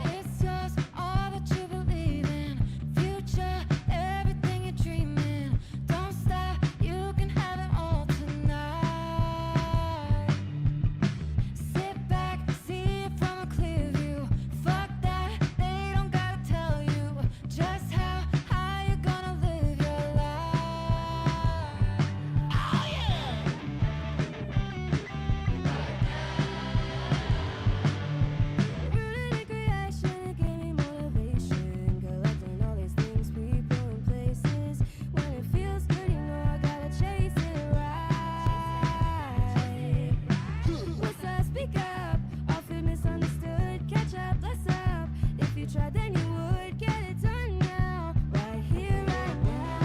It's just all that you believe in. Future, everything you're dreaming. Don't stop, you can have it all tonight. Sit back, see it from a clear view. Fuck that, they don't gotta tell you just how high you're gonna live your life. Oh yeah! Rooted in creation, it gave me motivation. Collecting all these things, people and places. When it feels good, you know I gotta chase it right. What's up? Speak up. Often misunderstood. Catch up, bless up. If you tried, then you would get it done now. Right here, right now.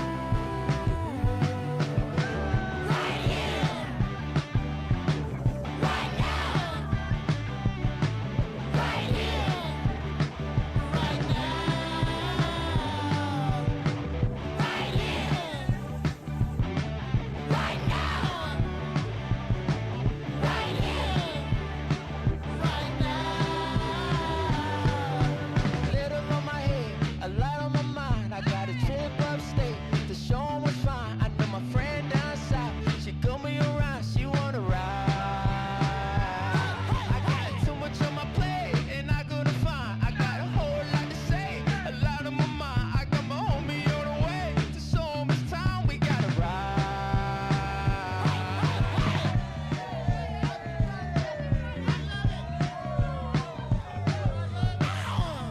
Right here. Right now. Right here. Right now. Right here. Right now. Right here. Right now. Glitter on my head, a light on my mind. I got a trip upstate to show 'em what's fine. I know my friend down south. She got me around, she wanna ride. I got too much on my plate, and I gotta find. I got a whole lot to say, a lot on my mind. I got my homie on the way to show 'em it's time. We gotta ride.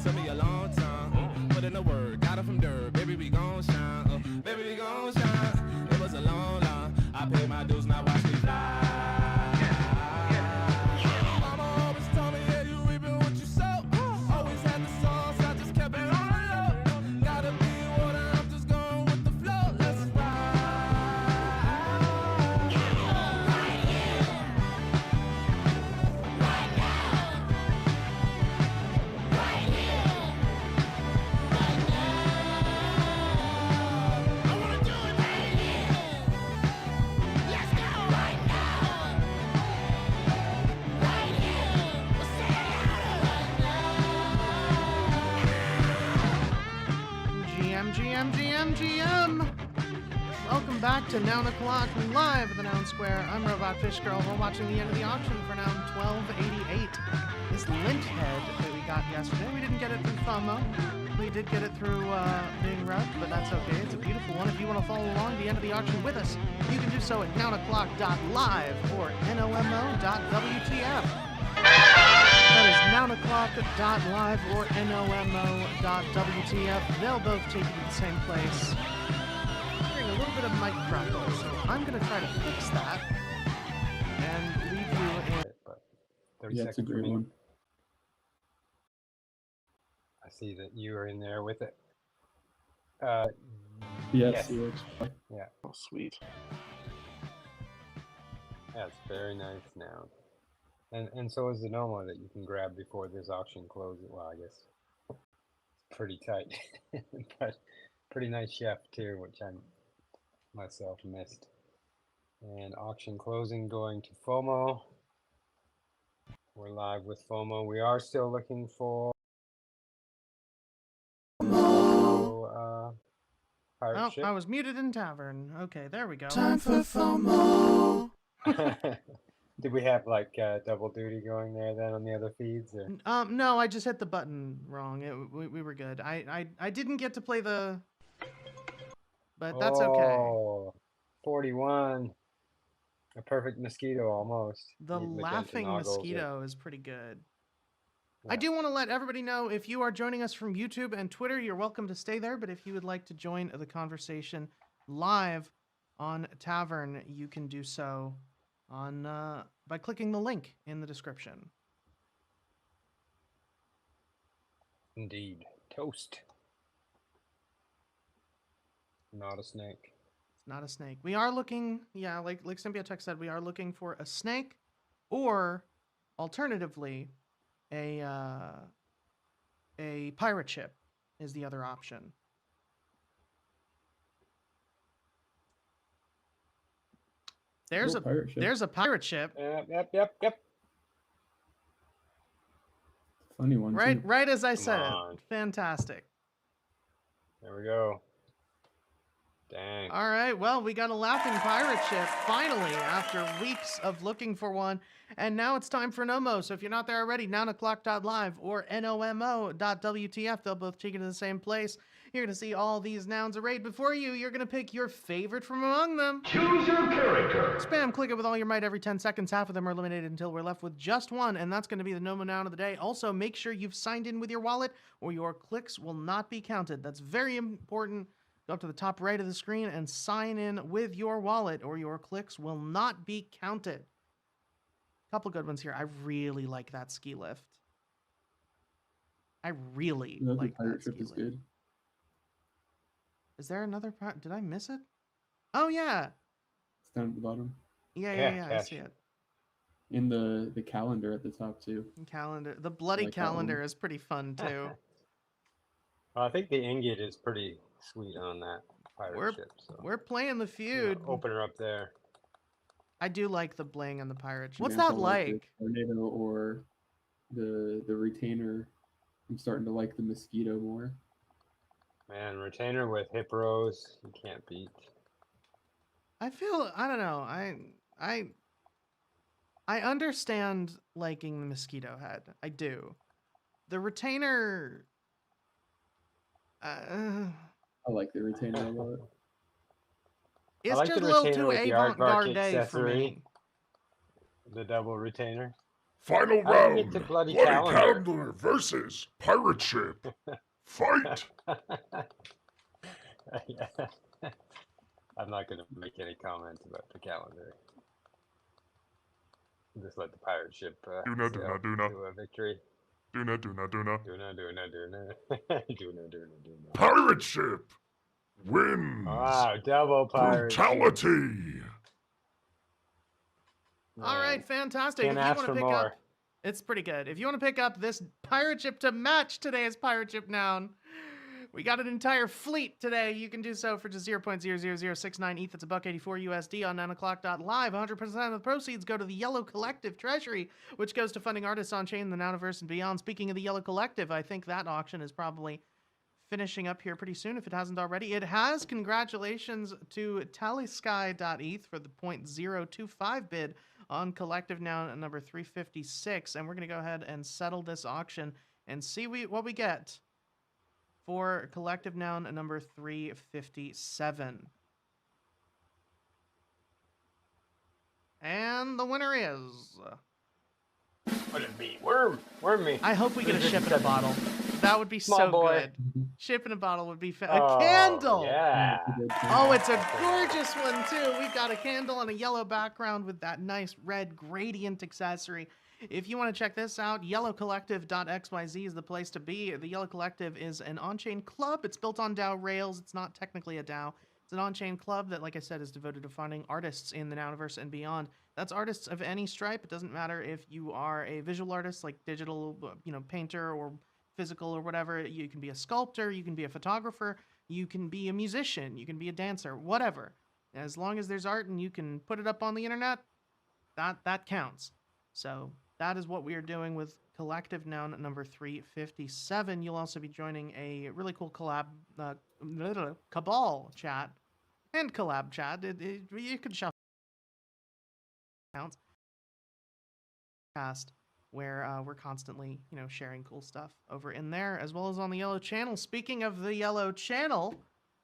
Took me a long time, put in the work, got it from dirt. Baby, we gon' shine, baby, we gon' shine. It was a long line, I paid my dues, now watch me fly. Mama always told me, yeah, you reaping what you sow. Always had the sauce, I just kept it on the low. Gotta be water, I'm just going with the flow. Let's ride. Right here. Right now. Right here. Right now. I wanna do it right here. Let's go right now. Right here. We'll say it louder. GM. Welcome back to Noun O'Clock live at the Noun Square. I'm Robot Fish Girl. We're watching the end of the auction for Noun 1288. This lint head that we got yesterday, we didn't get it through FOMO. We did get it through being rubbed, but that's okay. It's a beautiful one. If you want to follow along the end of the auction with us, you can do so at nounoclock.live or nomo.wtf. That is nounoclock.live or nomo.wtf. They'll both take you to the same place. Hearing a little bit of mic crackle, so I'm going to try to fix that and leave you in. But 30 Yeah, it's a seconds great remaining. one. I see that you are in there with it. Yes, Yes. it works. Yeah, Oh, sweet. that's very nice now. And so is the Noma that you can grab before this auction closes. Well, I guess it's pretty tight, but pretty nice chef too, which I myself missed. And auction closing going to FOMO. We're live with FOMO. We are still looking for pirate Oh, ship. I was muted in tavern. Okay, there we go. Time for FOMO. Did we have like double duty going there then on the other feeds? Or? No, I just hit the button wrong. We were good. I didn't get to play the, but that's okay. Oh, 41. A perfect mosquito almost. The Magenta laughing noggles or- mosquito is pretty good. I Yeah. do want to let everybody know, if you are joining us from YouTube and Twitter, you're welcome to stay there. But if you would like to join the conversation live on Tavern, you can do so on by clicking the link in the description. Indeed. Toast. Not a snake. It's not a snake. We are looking, yeah, like Symbiotex said, we are looking for a snake, or alternatively, a pirate ship is the other option. There's Oh, a pirate ship. there's a pirate ship. Yep. Funny one too. Right as I Come said on. it. Fantastic. There we go. Dang. All right, well, we got a laughing pirate ship finally after weeks of looking for one, and now it's time for Nomo. So if you're not there already, nounclock.live or nomo.wtf, they'll both take you to the same place. You're going to see all these nouns arrayed before you. You're going to pick your favorite from among them. Choose your character. Spam click it with all your might every 10 seconds. Half of them are eliminated until we're left with just one, and that's going to be the Nomo noun of the day. Also, make sure you've signed in with your wallet or your clicks will not be counted. That's very important. Go up to the top right of the screen and sign in with your wallet or your clicks will not be counted. Couple good ones here. I really like that ski lift. I really The like pirate that ship ski is lift. good. Is there another part? Did I miss it? Oh, yeah. It's down at the bottom. Yeah, I cash. see it. In the calendar at the top too. Calendar. The bloody like that one. calendar is pretty fun, too. Well, I think the ingot is pretty sweet on that pirate ship. So We're playing the feud. opener up there. I do like the bling and the pirate ship. What's Yeah, I that felt like? the tornado or the retainer. I'm starting to like the mosquito more. Man, retainer with hip rows, you can't beat. I don't know. I understand liking the mosquito head. I do. The retainer. I like the retainer a lot. It's like just the a little retainer too with the aardvark avant-garde for accessory. me. The double retainer. Final How do you round. get to bloody Bloody calendar? calendar versus pirate ship. Fight. I'm not going to make any comments about the calendar. Just let the pirate ship Duna, sail duna, duna. to a victory. Duna. Duna. Pirate ship wins. Wow, double pirate ship. Brutality. All Man, right, fantastic. Can't If you ask want to for pick more. up, it's pretty good. If you want to pick up this pirate ship to match today's pirate ship noun, we got an entire fleet today. You can do so for just 0.00069 ETH. That's $1.84 USD on 9o'clock.live. 100% of the proceeds go to the Yellow Collective Treasury, which goes to funding artists on chain, the Nouniverse, and beyond. Speaking of the Yellow Collective, I think that auction is probably finishing up here pretty soon if it hasn't already. It has. Congratulations to tallysky.eth for the 0.025 bid on collective noun number 356. And we're going to go ahead and settle this auction and see what we get for collective noun number 357. And the winner is... What it be? Worm me. I hope we get a ship in a bottle. That would be Small so boy. good. Ship in a bottle would be a Oh, candle! Yeah. Oh, it's a gorgeous one, too. We've got a candle on a yellow background with that nice red gradient accessory. If you want to check this out, yellowcollective.xyz is the place to be. The Yellow Collective is an on-chain club. It's built on DAO rails. It's not technically a DAO. It's an on-chain club that, like I said, is devoted to funding artists in the Nouniverse and beyond. That's artists of any stripe. It doesn't matter if you are a visual artist, like digital, painter or physical or whatever. You can be a sculptor. You can be a photographer. You can be a musician. You can be a dancer. Whatever. As long as there's art and you can put it up on the internet, that counts. So that is what we are doing with collective noun number 357. You'll also be joining a really cool cabal chat and collab chat. You can shuffle accounts past where we're constantly, sharing cool stuff over in there, as well as on the Yellow Channel. Speaking of the Yellow Channel,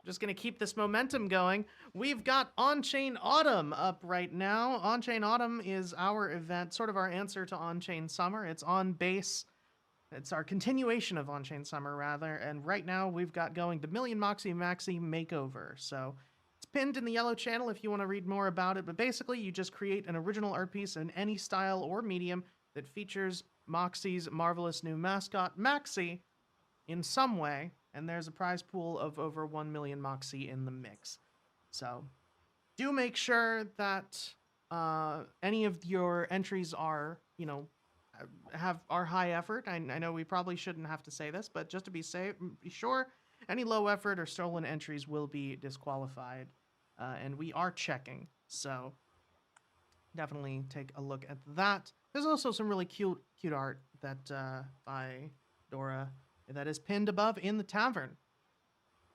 just going to keep this momentum going. We've got On-Chain Autumn up right now. On-Chain Autumn is our event, sort of our answer to On-Chain Summer. It's on base. It's our continuation of On-Chain Summer, rather. And right now we've got going the Million Moxie Maxi Makeover. So it's pinned in the Yellow Channel if you want to read more about it. But basically, you just create an original art piece in any style or medium that features Moxie's marvelous new mascot, Maxi, in some way. And there's a prize pool of over 1 million Moxie in the mix. So do make sure that any of your entries are, are high effort. I know we probably shouldn't have to say this, but just to be sure, any low effort or stolen entries will be disqualified. And we are checking. So definitely take a look at that. There's also some really cute art that by Dora that is pinned above in the tavern.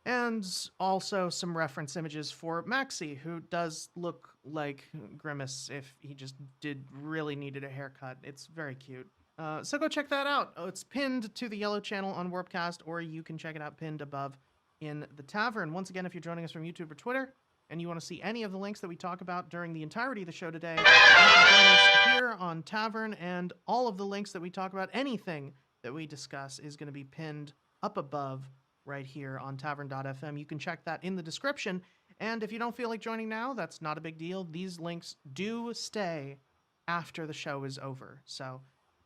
And also some reference images for Maxie, who does look like Grimace if he just did really needed a haircut. It's very cute. So go check that out. Oh, it's pinned to the yellow channel on Warpcast, or you can check it out pinned above in the tavern. Once again, if you're joining us from YouTube or Twitter, and you want to see any of the links that we talk about during the entirety of the show today, you can join us here on Tavern, and all of the links that we talk about, anything that we discuss, is going to be pinned up above right here on tavern.fm. You can check that in the description. And if you don't feel like joining now, that's not a big deal. These links do stay after the show is over. So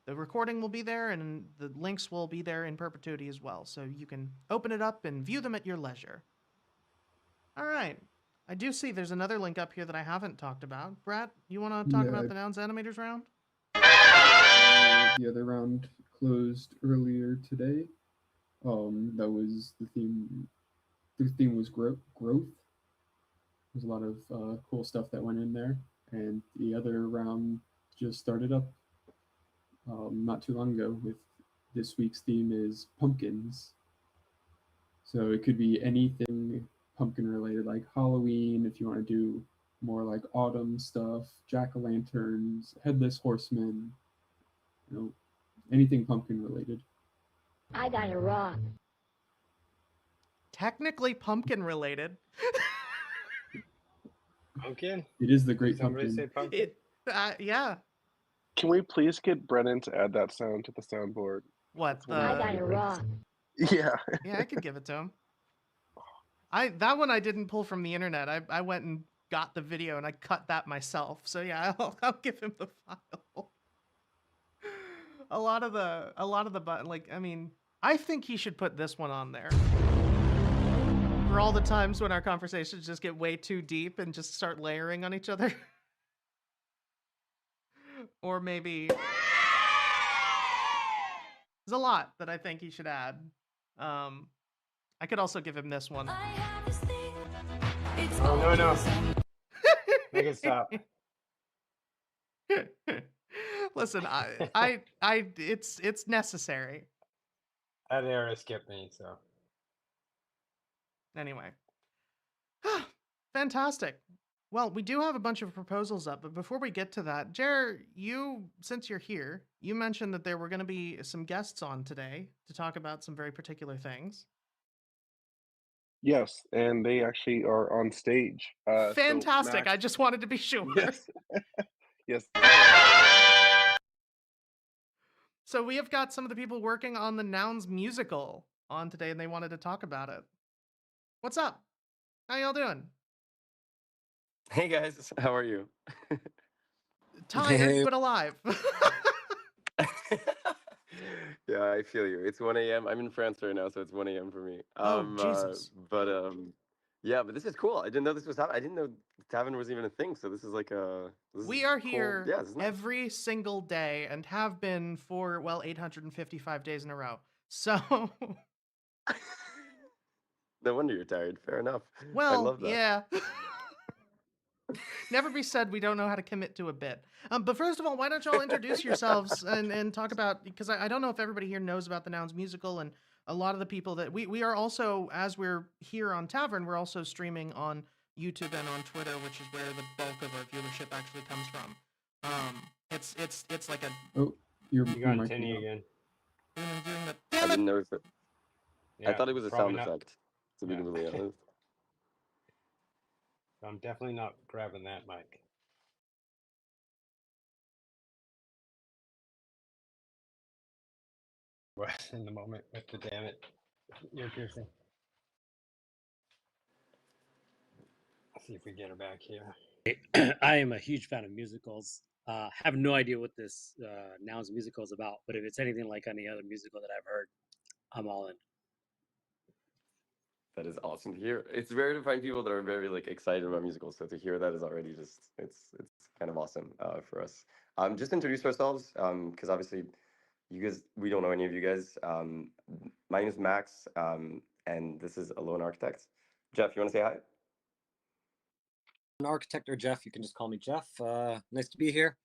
the recording will be there and the links will be there in perpetuity as well. So you can open it up and view them at your leisure. All right. I do see there's another link up here that I haven't talked about. Brett, you want to talk about the Nouns Animators round? The other round closed earlier today. That was the theme. The theme was growth. There's a lot of cool stuff that went in there, and the other round just started up not too long ago. With this week's theme is pumpkins. So it could be anything pumpkin related, like Halloween. If you want to do more like autumn stuff, jack-o'-lanterns, headless horsemen, anything pumpkin related. I got it wrong. Technically pumpkin related. Pumpkin? It is the Did great somebody pumpkin. say pumpkin? Yeah. Can we please get Brennan to add that sound to the soundboard? What? I got it wrong. Yeah. Yeah, I could give it to him. That one I didn't pull from the internet. I went and got the video and I cut that myself. So yeah, I'll give him the file. a lot of the button, like, I mean, I think he should put this one on there. For all the times when our conversations just get way too deep and just start layering on each other. Or maybe there's a lot that I think he should add. I could also give him this one. I have this thing. It's Oh, no, no. always Make it stop. Listen, it's necessary. That era skipped me, so. Anyway. Fantastic. Well, we do have a bunch of proposals up, but before we get to that, Jer, since you're here, you mentioned that there were going to be some guests on today to talk about some very particular things. Yes, and they actually are on stage. Fantastic. Max, I just wanted to be sure. yes, yes. So we have got some of the people working on the Nouns musical on today, and they wanted to talk about it. What's up? How y'all doing? Hey guys, how are you? Tired, but alive. Yeah, I feel you. It's 1 a.m. I'm in France right now, so it's 1 a.m. for me. Oh, Jesus. Yeah, but this is cool. I didn't know this was happening. I didn't know the tavern was even a thing. So this is like We are cool. here Yeah, this is nice. every single day and have been for, 855 days in a row. So, No wonder you're tired. Fair enough. I well, love that. yeah. Never be said we don't know how to commit to a bit. But first of all, why don't y'all introduce yourselves and talk about, because I don't know if everybody here knows about the Nouns musical, and a lot of the people that we are also, as we're here on Tavern, we're also streaming on YouTube and on Twitter, which is where the bulk of our viewership actually comes from. It's like a Oh, you're You got mic Tinny is again. doing the I damn it. didn't notice it. I Yeah, thought it was a probably sound not. effect, to be Yeah. completely honest. I'm definitely not grabbing that mic. What in the moment with the damn it ear piercing. Let's see if we get her back here. I am a huge fan of musicals. Have no idea what this Nouns musical is about, but if it's anything like any other musical that I've heard, I'm all in. That is awesome to hear. It's rare to find people that are very excited about musicals. So to hear that is already just it's kind of awesome for us. Just introduce ourselves because obviously you guys, we don't know any of you guys. My name is Max, and this is Alone Architects. Jeff, you want to say hi? an architect or Jeff. You can just call me Jeff. Nice to be here.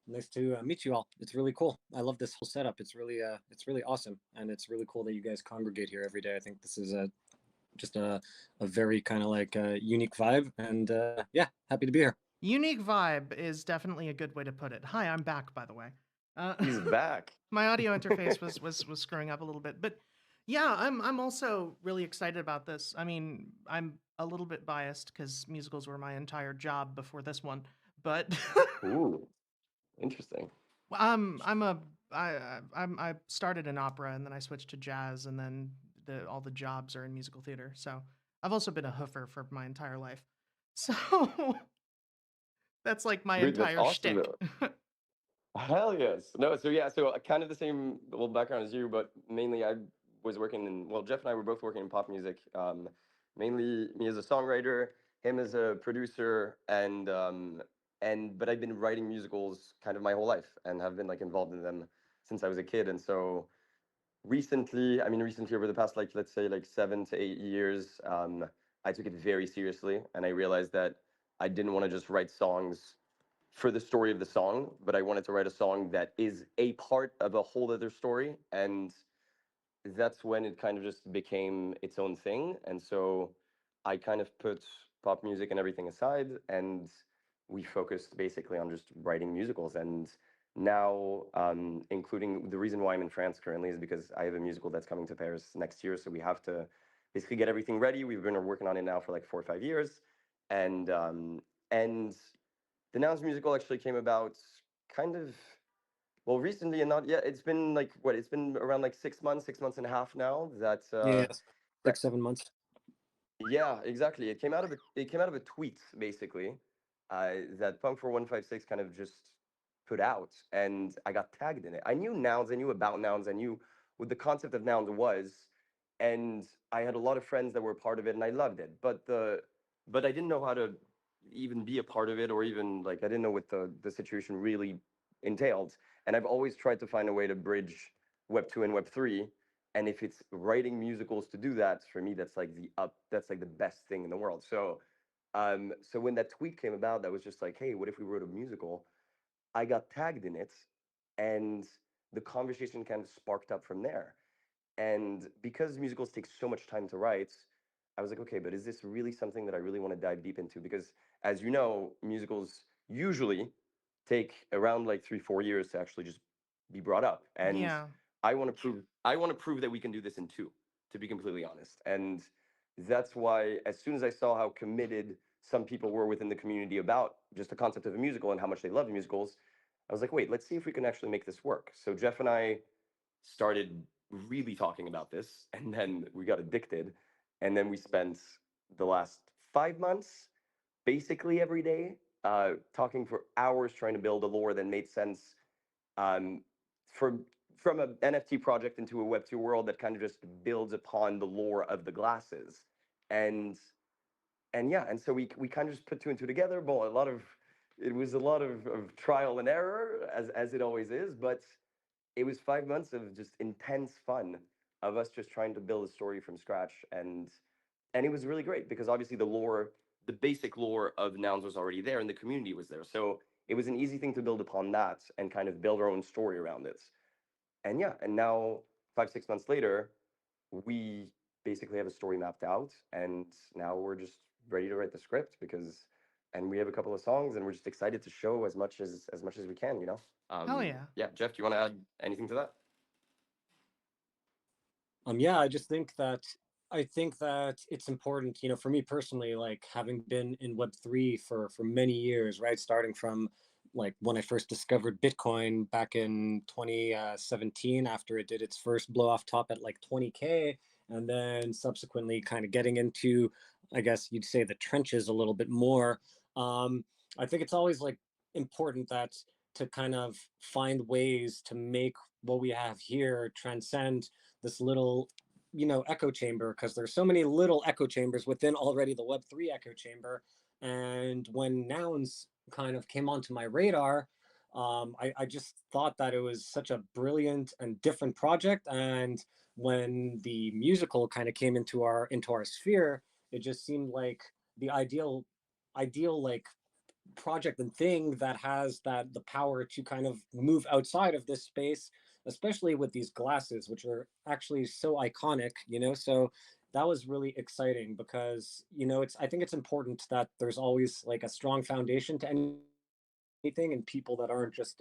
Nice to meet you all. It's really cool. I love this whole setup. It's really awesome, and it's really cool that you guys congregate here every day. I think this is just a very kind of like unique vibe, and yeah, happy to be here. Unique vibe is definitely a good way to put it. Hi, I'm back, by the way. He's back. My audio interface was screwing up a little bit, but yeah, I'm also really excited about this. I mean, I'm a little bit biased because musicals were my entire job before this one, but Ooh, interesting. I started in opera and then I switched to jazz and then all the jobs are in musical theater. So I've also been a hoofer for my entire life. So that's like my Dude, that's entire awesome shtick. though. Hell yes. No, so yeah, so kind of the same little background as you, but mainly I was working in, well, Jeff and I were both working in pop music. Mainly me as a songwriter, him as a producer, but I've been writing musicals kind of my whole life and have been like involved in them since I was a kid. And so recently, recently over the past like let's say like 7 to 8 years, I took it very seriously and I realized that I didn't want to just write songs for the story of the song, but I wanted to write a song that is a part of a whole other story. And that's when it kind of just became its own thing. And so I kind of put pop music and everything aside, and we focused basically on just writing musicals. And now, including the reason why I'm in France currently is because I have a musical that's coming to Paris next year. So we have to basically get everything ready. We've been working on it now for like 4 or 5 years. And the Nouns musical actually came about kind of well recently and not yet. It's been like what? It's been around like 6 months, 6 months and a half now. Yeah, That 6 7 months. yeah, exactly. It came out of a tweet basically that Punk for 156 kind of just put out, and I got tagged in it. I knew nouns, I knew about nouns, I knew what the concept of nouns was, and I had a lot of friends that were part of it, and I loved it. But I didn't know how to even be a part of it, or even like I didn't know what the situation really entailed. And I've always tried to find a way to bridge Web 2 and Web 3, and if it's writing musicals to do that, for me that's like that's like the best thing in the world. So when that tweet came about, that was just like, hey, what if we wrote a musical? I got tagged in it, and the conversation kind of sparked up from there. And because musicals take so much time to write, I was like, okay, but is this really something that I really want to dive deep into? Because as you know, musicals usually take around like 3 4 years to actually just be brought up. And Yeah. I want to prove that we can do this in two, to be completely honest. And that's why as soon as I saw how committed some people were within the community about just the concept of a musical and how much they love musicals, I was like, wait, let's see if we can actually make this work. So Jeff and I started really talking about this, and then we got addicted, and then we spent the last 5 months basically every day talking for hours trying to build a lore that made sense um, from an NFT project into a Web2 world that kind of just builds upon the lore of the glasses. And yeah, and so we kind of just put two and two together. Well, it was a lot of trial and error as it always is, but it was 5 months of just intense fun of us just trying to build a story from scratch. And it was really great because obviously the basic lore of nouns was already there and the community was there. So it was an easy thing to build upon that and kind of build our own story around it. And yeah, and now 5 6 months later, we basically have a story mapped out, and now we're just ready to write the script and we have a couple of songs, and we're just excited to show as much as we can, you know. Hell yeah. Yeah, Jeff, do you want to add anything to that? Yeah, I think that it's important, for me personally, like having been in Web3 for many years, right? Starting from like when I first discovered Bitcoin back in 2017 after it did its first blow off top at like 20K, and then subsequently kind of getting into, I guess you'd say, the trenches a little bit more. I think it's always like important that to kind of find ways to make what we have here transcend this little echo chamber, because there's so many little echo chambers within already the Web3 echo chamber. And when nouns kind of came onto my radar, I just thought that it was such a brilliant and different project. And when the musical kind of came into our sphere, it just seemed like the ideal ideal like project and thing that has the power to kind of move outside of this space, especially with these glasses, which are actually so iconic, so that was really exciting because I think it's important that there's always like a strong foundation to anything and people that aren't just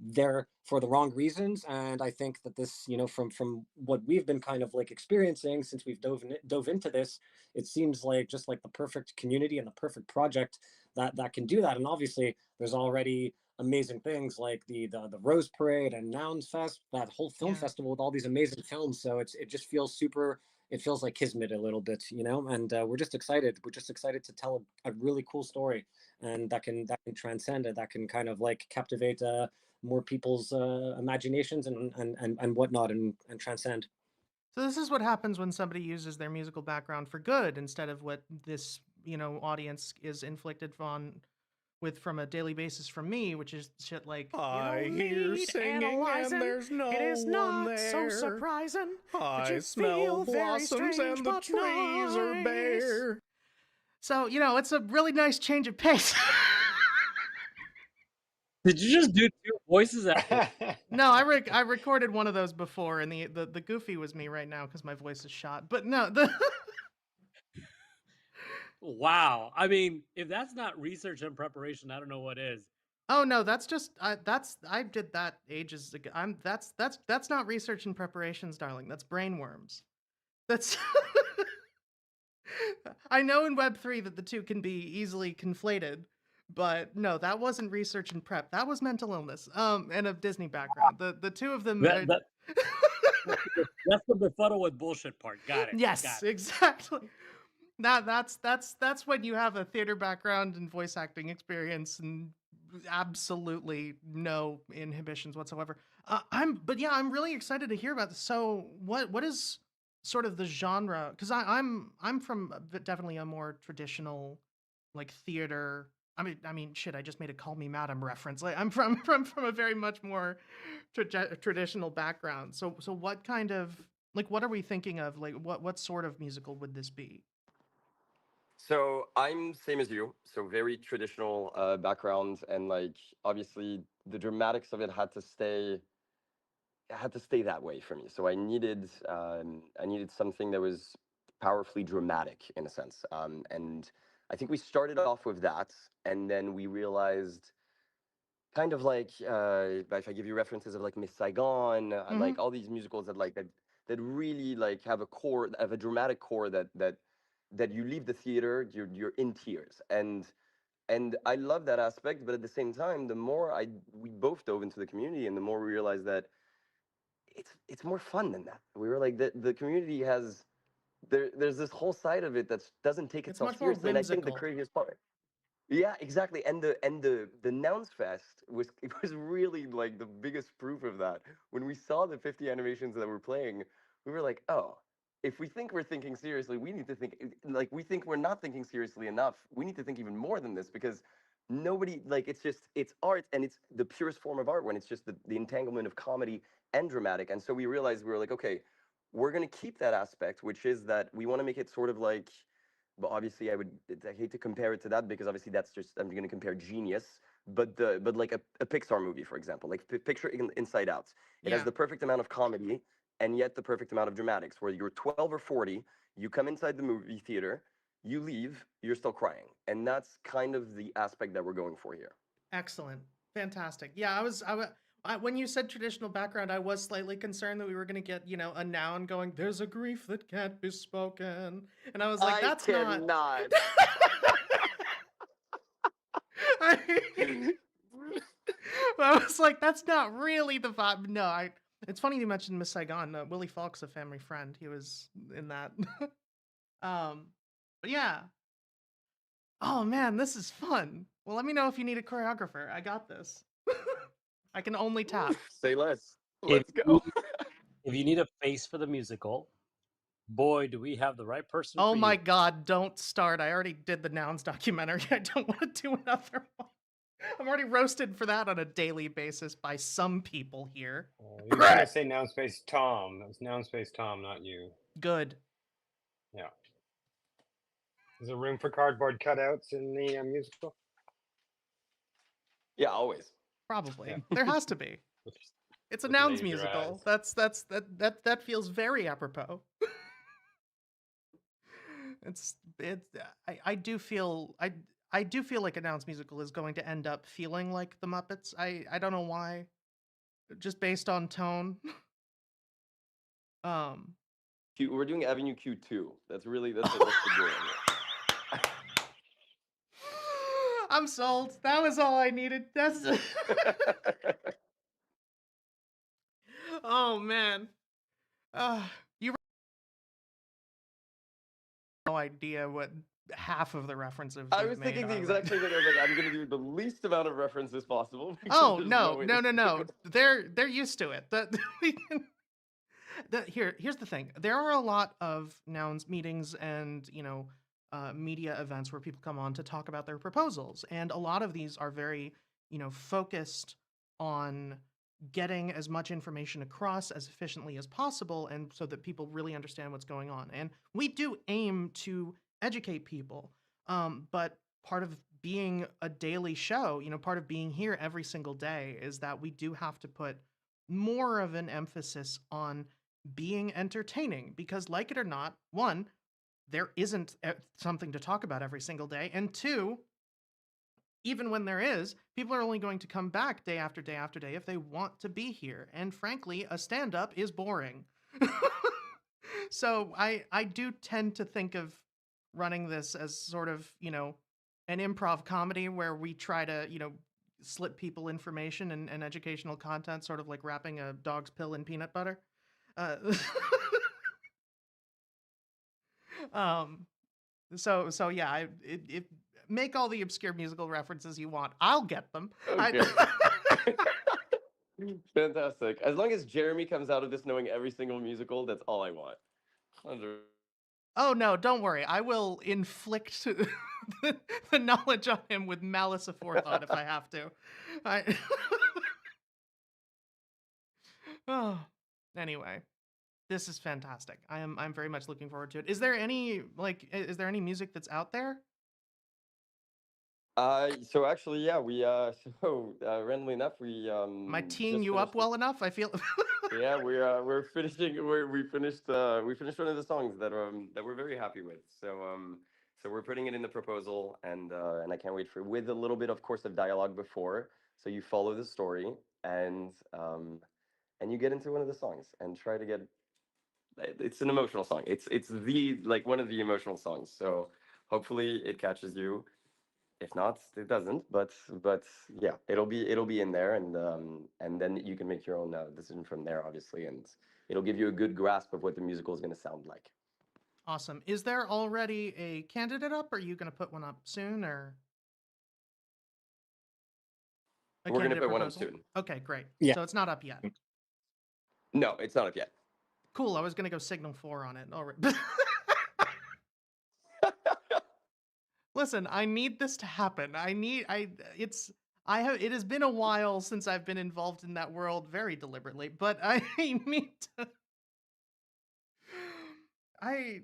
there for the wrong reasons. And I think that this, from what we've been kind of like experiencing since we've dove into this, it seems like just like the perfect community and the perfect project that can do that. And obviously there's already amazing things like the Rose Parade and Nouns Fest, that whole film Yeah. festival with all these amazing films. So it just feels super, it feels like kismet a little bit, and we're just excited. We're just excited to tell a really cool story, and that can transcend it, that can kind of like captivate more people's imaginations and whatnot, and transcend. So this is what happens when somebody uses their musical background for good instead of what this, audience is inflicted from a daily basis from me, which is shit like I "You hear need singing analyzing. and there's no It is one not so there. surprising that I you smell feel very blossoms strange and the but trees are nice." bare. So it's a really nice change of pace. Did you just do two voices at once? No, I recorded one of those before, and the goofy was me right now because my voice is shot. But no, Wow. I mean, if that's not research and preparation, I don't know what is. oh no, that's just I did that ages ago. That's not research and preparations, darling. That's brainworms. That's I know in Web3 that the two can be easily conflated, but no, that wasn't research and prep. That was mental illness. And a Disney background. The two of them. That, that's the befuddle with bullshit part. Got it. Yes, Got it. exactly. That's when you have a theater background and voice acting experience and absolutely no inhibitions whatsoever. I'm really excited to hear about this. So what is sort of the genre? Because I'm from definitely a more traditional like theater. I mean, shit. I just made a "Call Me Madam" reference. Like I'm from a very much more traditional background. So what kind of like what are we thinking of? Like what sort of musical would this be? So I'm same as you. So very traditional background, and like obviously the dramatics of it had to stay that way for me. So I needed something that was powerfully dramatic in a sense. And I think we started off with that, and then we realized kind of like if I give you references of like Miss Saigon, Mhm. like all these musicals that really like have a core, have a dramatic core that you leave the theater, you're in tears, and I love that aspect. But at the same time, the more we both dove into the community, and the more we realized that it's more fun than that. We were like the community has there's this whole side of it that doesn't take It's itself much more seriously, and I think the whimsical. craziest part. Yeah, exactly. And the Nouns Fest was it was really like the biggest proof of that. When we saw the 50 animations that were playing, we were like, oh, if we think we're thinking seriously, we need to think like we think we're not thinking seriously enough. We need to think even more than this because nobody like it's art, and it's the purest form of art when it's just the entanglement of comedy and dramatic. And so we realized we were like, okay, we're gonna keep that aspect, which is that we want to make it sort of like, but obviously I hate to compare it to that because obviously that's just I'm going to compare Genius, but like a Pixar movie, for example, like picture Inside Out. It has Yeah, the perfect amount of comedy and yet the perfect amount of dramatics. Where you're 12 or 40, you come inside the movie theater, you leave, you're still crying, and that's kind of the aspect that we're going for here. excellent, fantastic. Yeah, when you said traditional background, I was slightly concerned that we were going to get a noun going. There's a grief that can't be spoken, and I was like, I that's not. cannot. I, I was like, that's not really the vibe. No, It's funny you mentioned Miss Saigon. Willie Falk's a family friend. He was in that. um, but yeah. Oh man, this is fun. Well, let me know if you need a choreographer. I got this. I can only tap. Say less. If Let's go. if you need a face for the musical, boy, do we have the right person Oh for my you. god, don't start. I already did the Nouns documentary. I don't want to do another one. I'm already roasted for that on a daily basis by some people here. You were gonna say Noun Space Tom. That was Noun Space Tom, not you. Good. Yeah. Is there room for cardboard cutouts in the musical? Yeah, always. Probably. Yeah. There has to be. With, It's a with nouns laser musical. eyes. That feels very apropos. I do feel I do feel like a nouns musical is going to end up feeling like the Muppets. I don't know why. Just based on tone. Um We're doing Avenue Q2. That's the goal. I'm sold. That was all I needed. That's Oh man. You no idea what half of the references I we've was made thinking the are exact right same thing. I was like, I'm gonna do the least amount of references possible. Because Oh there's no, way no, this no, is no. gonna go. They're used to it. Here's the thing. There are a lot of nouns meetings and media events where people come on to talk about their proposals, and a lot of these are very focused on getting as much information across as efficiently as possible, and so that people really understand what's going on. And we do aim to educate people, but part of being a daily show, part of being here every single day is that we do have to put more of an emphasis on being entertaining because, like it or not, one, there isn't something to talk about every single day, and two, even when there is, people are only going to come back day after day after day if they want to be here. And frankly, a stand-up is boring. So I do tend to think of running this as sort of, an improv comedy where we try to, slip people information and educational content, sort of like wrapping a dog's pill in peanut butter. Uh, um, so yeah, make all the obscure musical references you want. I'll get them. Okay. Fantastic. As long as Jeremy comes out of this knowing every single musical, that's all I want. 100. Oh no, don't worry. I will inflict the knowledge on him with malice aforethought if I have to. I oh, anyway, this is fantastic. I'm very much looking forward to it. Is there any is there any music that's out there? So actually, yeah, we randomly enough, we Am I teeing just you up finished. well enough? I feel Yeah, we're finishing. We finished one of the songs that we're very happy with. So we're putting it in the proposal, and I can't wait for with a little bit, of course, of dialogue before. So you follow the story, and you get into one of the songs and try to get. It's an emotional song. It's the like one of the emotional songs. So hopefully it catches you. If not, it doesn't. But yeah, it'll be in there, and then you can make your own decision from there, obviously, and it'll give you a good grasp of what the musical is going to sound like. awesome. Is there already a candidate up? Are you going to put one up soon or a We're going to candidate put one up proposal? soon. Okay, great. Yeah. So it's not up yet. No, it's not up yet. Cool. I was going to go Signal 4 on it. All right. Listen, I need this to happen. It has been a while since I've been involved in that world very deliberately, but I need to I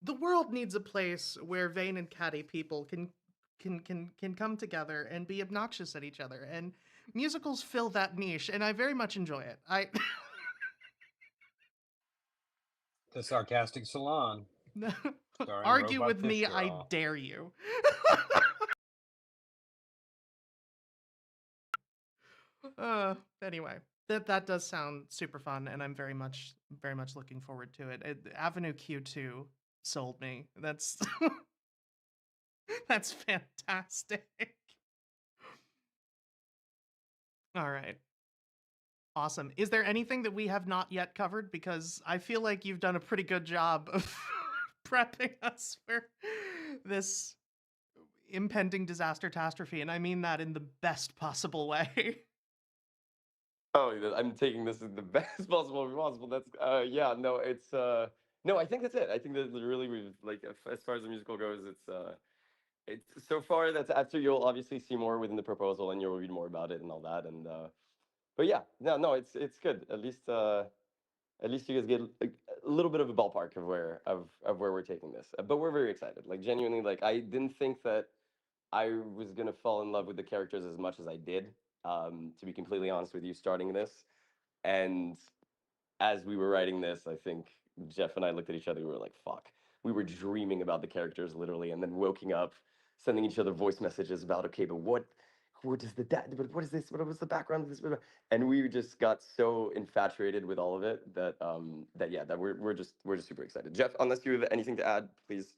the world needs a place where vain and catty people can come together and be obnoxious at each other, and musicals fill that niche, and I very much enjoy it. I The Sarcastic Salon. Starring argue Robot with Fish me, I Girl. dare you. Anyway, that does sound super fun, and I'm very much looking forward to it. Avenue Q2 sold me. That's that's fantastic. All right. Awesome. Is there anything that we have not yet covered? Because I feel like you've done a pretty good job of prepping us for this impending disaster catastrophe, and I mean that in the best possible way. Oh, I'm taking this in the best possible. That's yeah. No, it's no. I think that's it. I think that really we've like as far as the musical goes, it's so far that's after you'll obviously see more within the proposal and you'll read more about it and all that but yeah, no, it's good. At least you guys get a little bit of a ballpark of where we're taking this. But we're very excited. Like genuinely, like I didn't think that I was gonna fall in love with the characters as much as I did. To be completely honest with you, starting this, and as we were writing this, I think Jeff and I looked at each other. We were like, "Fuck." We were dreaming about the characters literally, and then waking up, sending each other voice messages about, okay, but what is the but what is this? What was the background of this? And we just got so infatuated with all of it that that we're just super excited. Jeff, unless you have anything to add, please.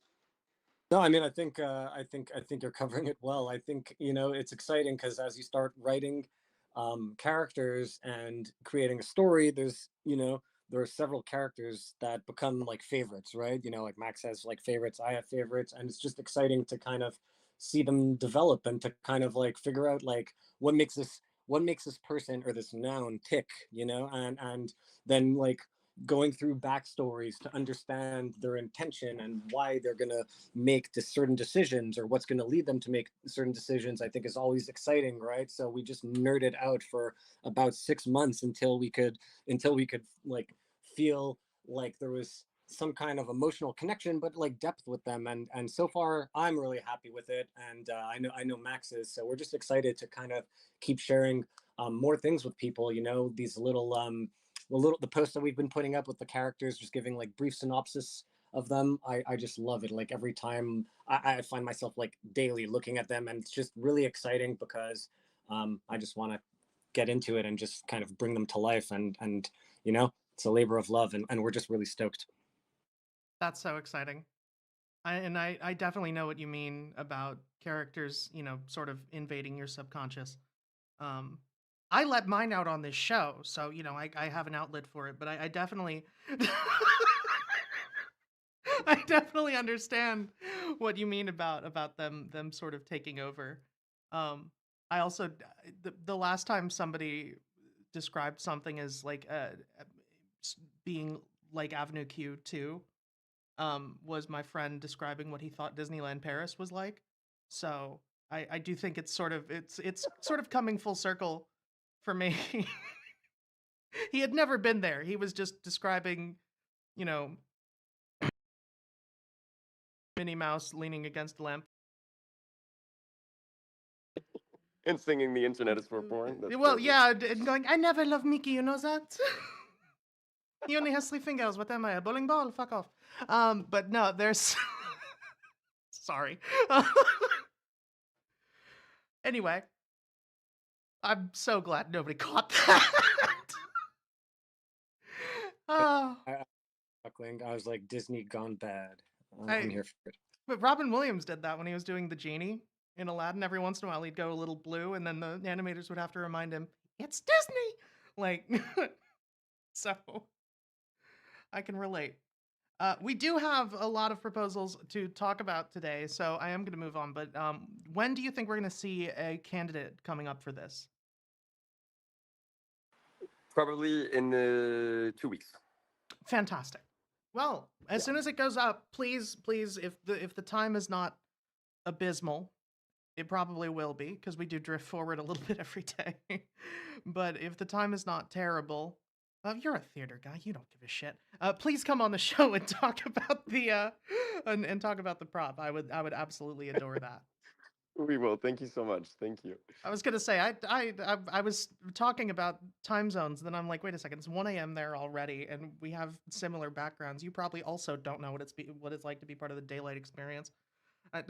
No, I mean, I think you're covering it well. I think, it's exciting because as you start writing characters and creating a story, there are several characters that become like favorites, right? Like Max has like favorites, I have favorites, and it's just exciting to kind of see them develop and to kind of like figure out like what makes this person or this noun tick, and then like going through backstories to understand their intention and why they're going to make certain decisions or what's going to lead them to make certain decisions, I think is always exciting, right? So we just nerded out for about 6 months until we could like feel like there was some kind of emotional connection, but like depth with them. And so far I'm really happy with it. And I know Max is, so we're just excited to kind of keep sharing more things with people, these the posts that we've been putting up with the characters, just giving like brief synopsis of them. I just love it. Like every time I find myself like daily looking at them, and it's just really exciting because I just want to get into it and just kind of bring them to life. And it's a labor of love, and we're just really stoked. That's so exciting. I definitely know what you mean about characters, sort of invading your subconscious. Um, I let mine out on this show, so I have an outlet for it. But I definitely, I definitely understand what you mean about them sort of taking over. I also the last time somebody described something as like being like Avenue Q 2 was my friend describing what he thought Disneyland Paris was like. So I do think it's sort of coming full circle for me. He had never been there. He was just describing, you know, Minnie Mouse leaning against a lamp. And singing "The Internet is for Porn." That's Well, perfect. yeah, and going, I never love Mickey, you know that? He only has 3 fingers. What am I, a bowling ball? Fuck off. But no, there's. Sorry. Anyway, I'm so glad nobody caught that. Oh, I chuckling. I was like, Disney gone bad. I'm I, here for it. but Robin Williams did that when he was doing the genie in Aladdin. Every once in a while, he'd go a little blue, and then the animators would have to remind him, it's Disney! Like, so I can relate. We do have a lot of proposals to talk about today, so I am going to move on. But when do you think we're going to see a candidate coming up for this? Probably in 2 weeks. Fantastic. Well, as soon as it goes up, please, if the time is not abysmal, it probably will be because we do drift forward a little bit every day. But if the time is not terrible, you're a theater guy. You don't give a shit. Please come on the show and talk about the and talk about the prop. I would absolutely adore that. We will. Thank you so much. Thank you. I was gonna say I was talking about time zones, then I'm like, wait a second, it's 1 a.m. there already, and we have similar backgrounds. You probably also don't know what it's like to be part of the daylight experience. I-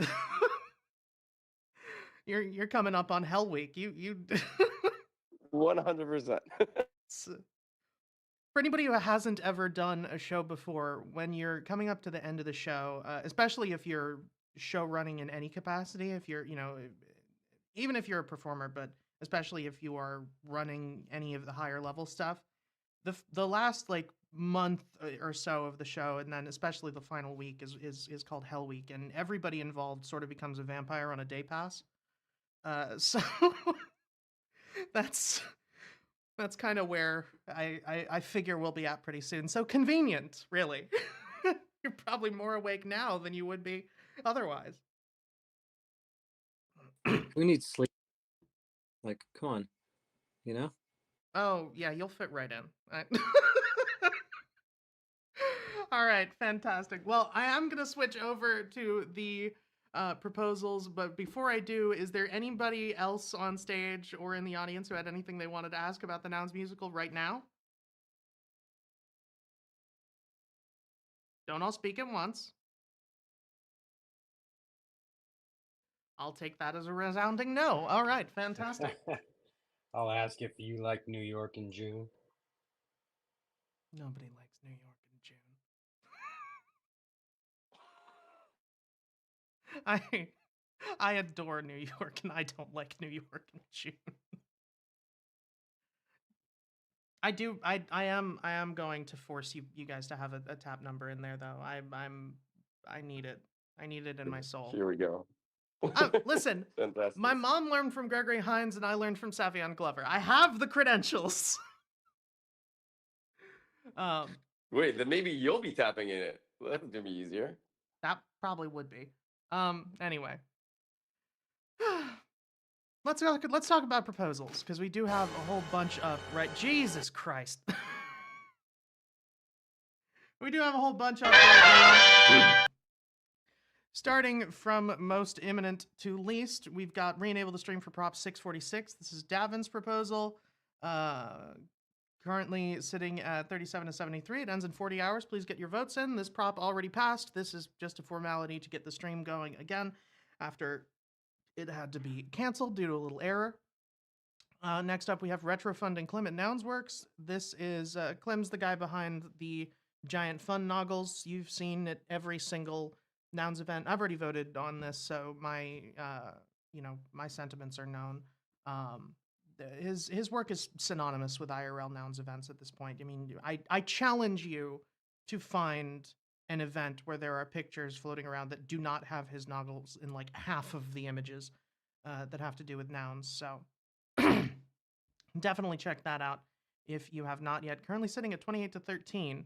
you're coming up on Hell Week. You 100%. For anybody who hasn't ever done a show before, when you're coming up to the end of the show, especially if you're show running in any capacity, if you're, even if you're a performer, but especially if you are running any of the higher level stuff, the last like month or so of the show, and then especially the final week is called Hell Week, and everybody involved sort of becomes a vampire on a day pass. So that's kind of where I figure we'll be at pretty soon. So convenient, really. You're probably more awake now than you would be otherwise. Who needs sleep? Like, come on, Oh, yeah, you'll fit right in. All right, fantastic. Well, I am going to switch over to the proposals, but before I do, is there anybody else on stage or in the audience who had anything they wanted to ask about the Nouns musical right now? Don't all speak at once. I'll take that as a resounding no. All right, fantastic. I'll ask if you like New York in June. Nobody likes New York in June. I adore New York, and I don't like New York in June. I am going to force you guys to have a tap number in there though. I need it. I need it in my soul. Here we go. Listen, Fantastic. my mom learned from Gregory Hines and I learned from Savion Glover. I have the credentials. Wait, then maybe you'll be tapping in it. Well, that's gonna be easier. That probably would be. Anyway. Let's talk about proposals, because we do have a whole bunch of Jesus Christ. We do have a whole bunch of right now. Starting from most imminent to least, we've got re-enable the stream for prop 646. This is Davin's proposal. Currently sitting at 37 to 73. It ends in 40 hours. Please get your votes in. This prop already passed. This is just a formality to get the stream going again after it had to be canceled due to a little error. Next up, we have Retrofunding Clem at Nounsworks. This is Clem's the guy behind the giant fun noggles you've seen at every single Nouns event. I've already voted on this, so my my sentiments are known. His work is synonymous with IRL Nouns events at this point. I mean, I challenge you to find an event where there are pictures floating around that do not have his noggles in like half of the images that have to do with nouns. So definitely check that out if you have not yet. Currently sitting at 28 to 13.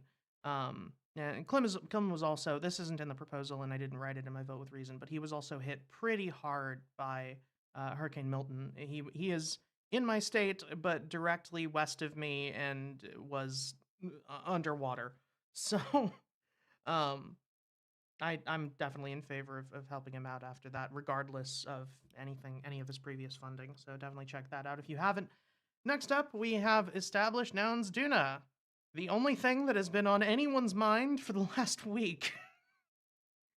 And Clem was also, this isn't in the proposal and I didn't write it in my vote with reason, but he was also hit pretty hard by Hurricane Milton. He is in my state, but directly west of me and was underwater. So I'm definitely in favor of helping him out after that, regardless of any of his previous funding. So definitely check that out if you haven't. Next up, we have Established Nouns Duna. The only thing that has been on anyone's mind for the last week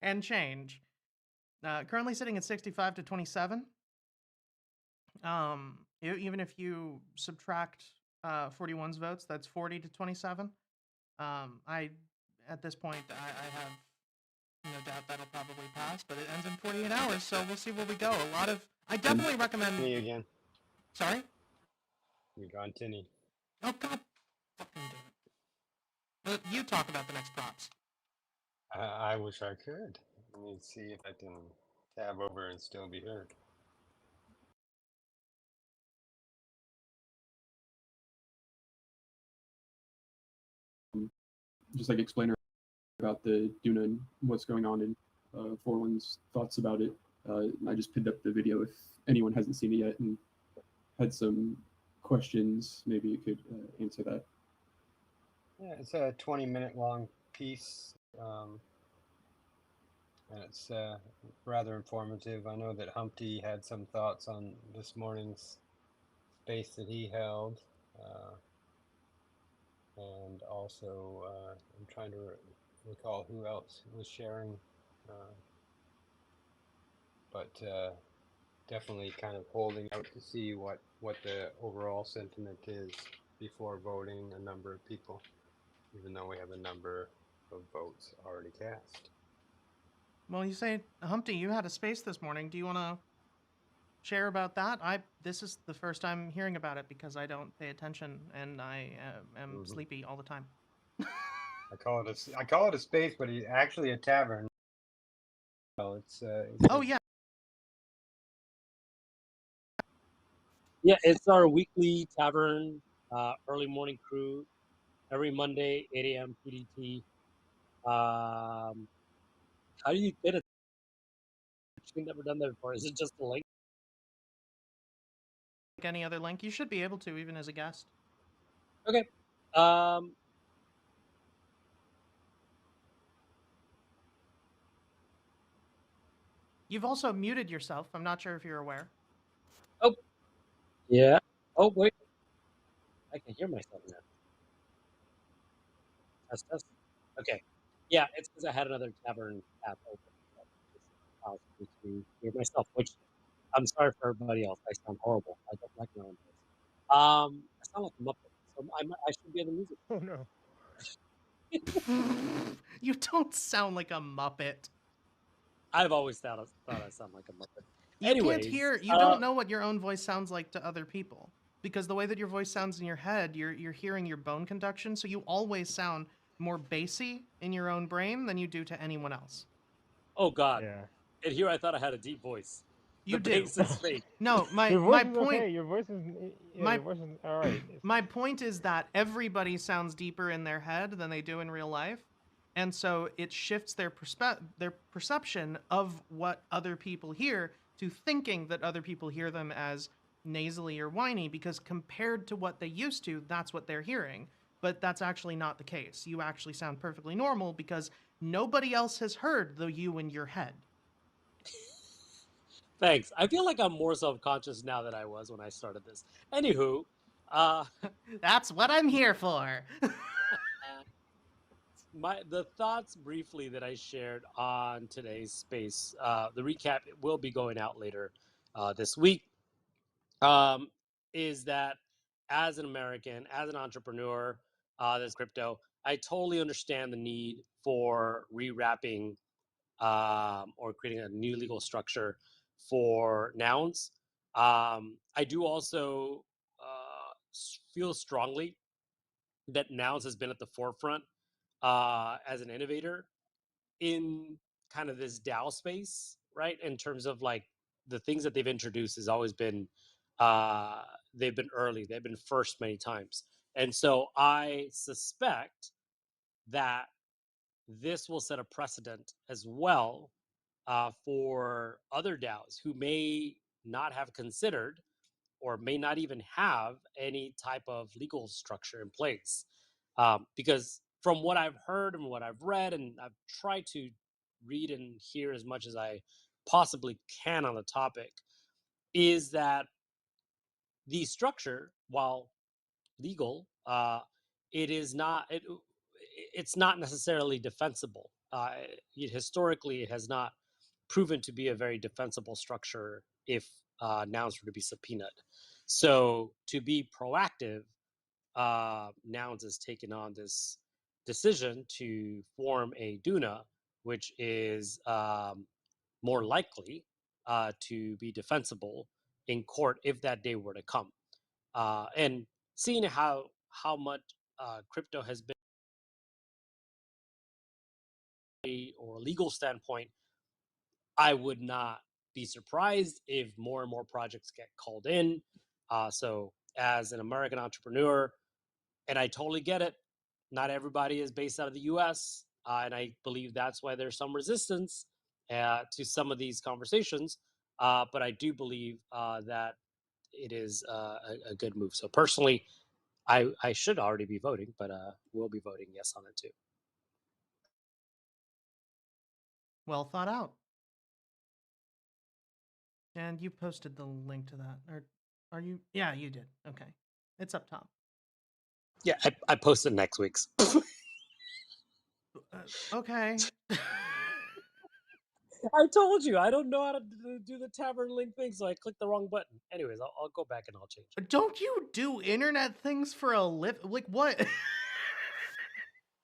and change. Currently sitting at 65 to 27. Even if you subtract 41's votes, that's 40 to 27. At this point, I have no doubt that'll probably pass, but it ends in 48 hours, so we'll see where we go. I definitely recommend. Me again. Sorry? You gone tinny. Oh, God fucking do it. You talk about the next props. I wish I could. Let me see if I can tab over and still be heard. Just like explain about the Duna and what's going on and Forwin's thoughts about it. I just pinned up the video if anyone hasn't seen it yet and had some questions, maybe you could answer that. Yeah, it's a 20-minute long piece, and it's rather informative. I know that Humpty had some thoughts on this morning's space that he held, and also I'm trying to recall who else was sharing, but definitely kind of holding out to see what the overall sentiment is before voting a number of people, even though we have a number of votes already cast. Well, you say, Humpty, you had a space this morning. Do you want to share about that? This is the first time hearing about it because I don't pay attention and I am sleepy all the time. I call it a space, but it's actually a tavern. Well, it's oh yeah. Yeah, it's our weekly tavern, early morning crew, every Monday, 8 a.m. PDT. How do you get it? I've never done that before. Is it just a link? Like any other link, you should be able to, even as a guest. Okay. You've also muted yourself. I'm not sure if you're aware. Yeah. Oh wait, I can hear myself now. Test, test. Okay. Yeah, it's because I had another tavern app open. That just allows me to hear myself, which I'm sorry for everybody else. I sound horrible. I don't like my own voice. I sound like a Muppet, so I should be in the music. Oh no. You don't sound like a Muppet. I've always thought I sound like a Muppet. You can't Anyways, hear. You don't know what your own voice sounds like to other people because the way that your voice sounds in your head, you're hearing your bone conduction, so you always sound more bassy in your own brain than you do to anyone else. Oh God! Yeah. And here I thought I had a deep voice. You The do. bass is fake. No, Your voice my is point. okay. Your voice is my- your voice is all right. My point is that everybody sounds deeper in their head than they do in real life, and so it shifts their perception of what other people hear to thinking that other people hear them as nasally or whiny because compared to what they used to, that's what they're hearing. But that's actually not the case. You actually sound perfectly normal because nobody else has heard the you in your head. Thanks. I feel like I'm more self-conscious now than I was when I started this. Anywho, That's what I'm here for. the thoughts briefly that I shared on today's space, the recap will be going out later this week, is that as an American, as an entrepreneur, this crypto, I totally understand the need for rewrapping or creating a new legal structure for nouns. I do also feel strongly that nouns has been at the forefront as an innovator in kind of this DAO space, right? In terms of like the things that they've introduced has always been they've been early, they've been first many times, and so I suspect that this will set a precedent as well for other DAOs who may not have considered or may not even have any type of legal structure in place. Because from what I've heard and what I've read, and I've tried to read and hear as much as I possibly can on the topic, is that the structure, while legal, it is not. It's not necessarily defensible. Historically, it has not proven to be a very defensible structure if nouns were to be subpoenaed. So to be proactive, nouns has taken on this decision to form a Duna, which is more likely to be defensible in court if that day were to come. And seeing how much crypto has been or legal standpoint, I would not be surprised if more and more projects get called in. So as an American entrepreneur, and I totally get it, not everybody is based out of the US. And I believe that's why there's some resistance to some of these conversations. But I do believe that it is a good move. So personally, I should already be voting, but we'll be voting yes on it too. Well thought out. And you posted the link to that. Or are you? Yeah, you did. Okay. It's up top. Yeah, I posted next week's. Okay. I told you I don't know how to do the tavern link thing, so I clicked the wrong button. Anyways, I'll go back and I'll change it. Don't you do internet things for a living? Like what?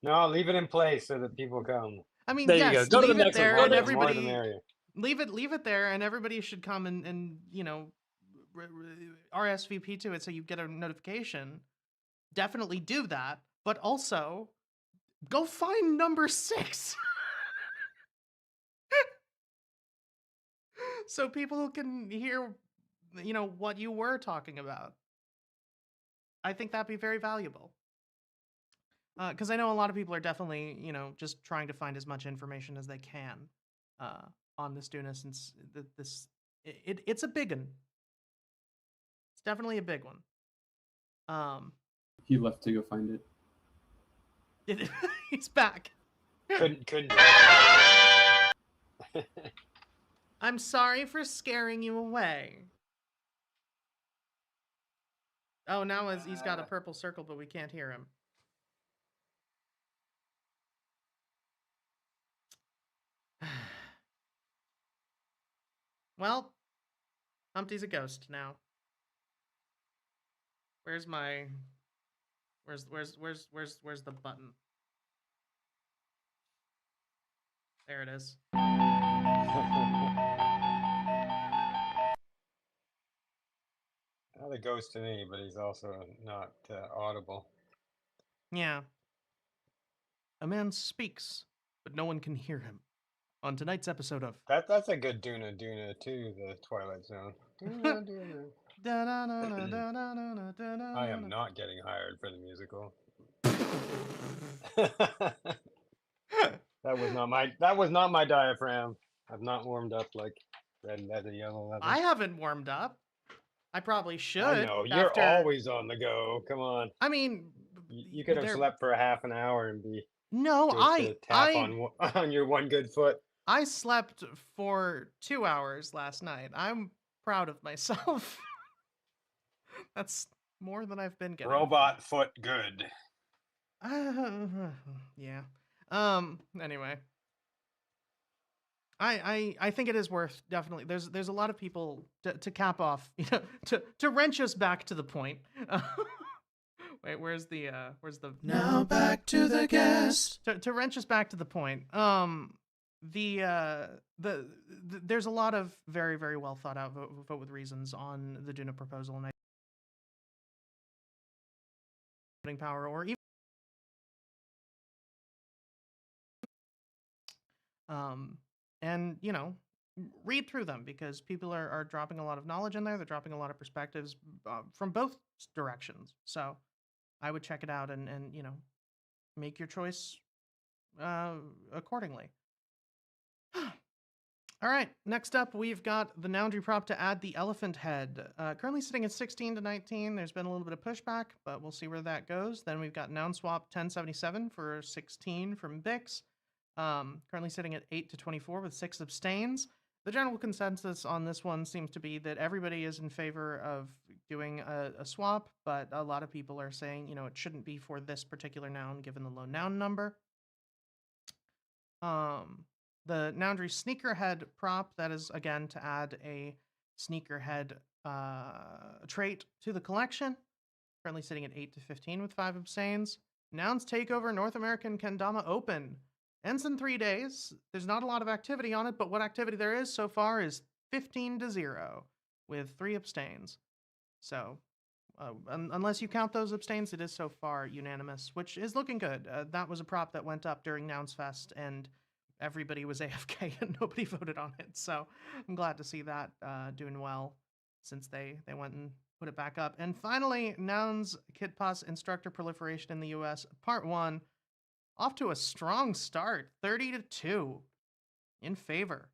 No, leave it in place so that people come. I mean, There you yes, go. Go to leave the it next one. there, Go to and the next one. More the everybody merrier. leave it there, and everybody should come and you know RSVP to it so you get a notification. Definitely do that, but also go find number 6. So people can hear, you know, what you were talking about. I think that'd be very valuable. Because I know a lot of people are definitely, you know, just trying to find as much information as they can on this Duna, since it's a big one. It's definitely a big one. He left to go find it. He's back. Couldn't. I'm sorry for scaring you away. Oh, now he's got a purple circle, but we can't hear him. Well, Humpty's a ghost now. Where's my... Where's the button? There it is. Not a ghost to me, but he's also not audible. Yeah. A man speaks, but no one can hear him. On tonight's episode of... That's a good Duna Duna too, the Twilight Zone. Duna Duna. I am not getting hired for the musical. That was not my diaphragm. I've not warmed up like red leather, yellow leather. I haven't warmed up. I probably should. I know, you're after... always on the go. Come on. I mean... You could have slept for a half an hour and be... No, on your one good foot. I slept for 2 hours last night. I'm proud of myself. That's more than I've been getting. Robot foot good. Yeah. Anyway. I think it is worth, definitely. There's a lot of people to cap off, to wrench us back to the point. Wait, where's the Now back to the guest. To wrench us back to the point. There's a lot of very, very well thought out vote with reasons on the Duna proposal, and voting power, or even and read through them, because people are dropping a lot of knowledge in there. They're dropping a lot of perspectives from both directions. So I would check it out and make your choice accordingly. All right, next up, we've got the Noundry prop to add the elephant head. Currently sitting at 16 to 19. There's been a little bit of pushback, but we'll see where that goes. Then we've got Noun Swap 1077 for 16 from Bix. Currently sitting at 8 to 24 with 6 abstains. The general consensus on this one seems to be that everybody is in favor of doing a swap, but a lot of people are saying, it shouldn't be for this particular noun given the low noun number. The Noundry sneakerhead prop, that is, again, to add a sneakerhead trait to the collection. Currently sitting at 8 to 15 with 5 abstains. Nouns Takeover North American Kendama Open. Ends in 3 days. There's not a lot of activity on it, but what activity there is so far is 15 to 0 with 3 abstains. So, unless you count those abstains, it is so far unanimous, which is looking good. That was a prop that went up during Nouns Fest, and everybody was AFK and nobody voted on it. So I'm glad to see that doing well, since they went and put it back up. And finally, Nouns Kitpass Instructor Proliferation in the US, Part 1. Off to a strong start, 30 to 2 in favor.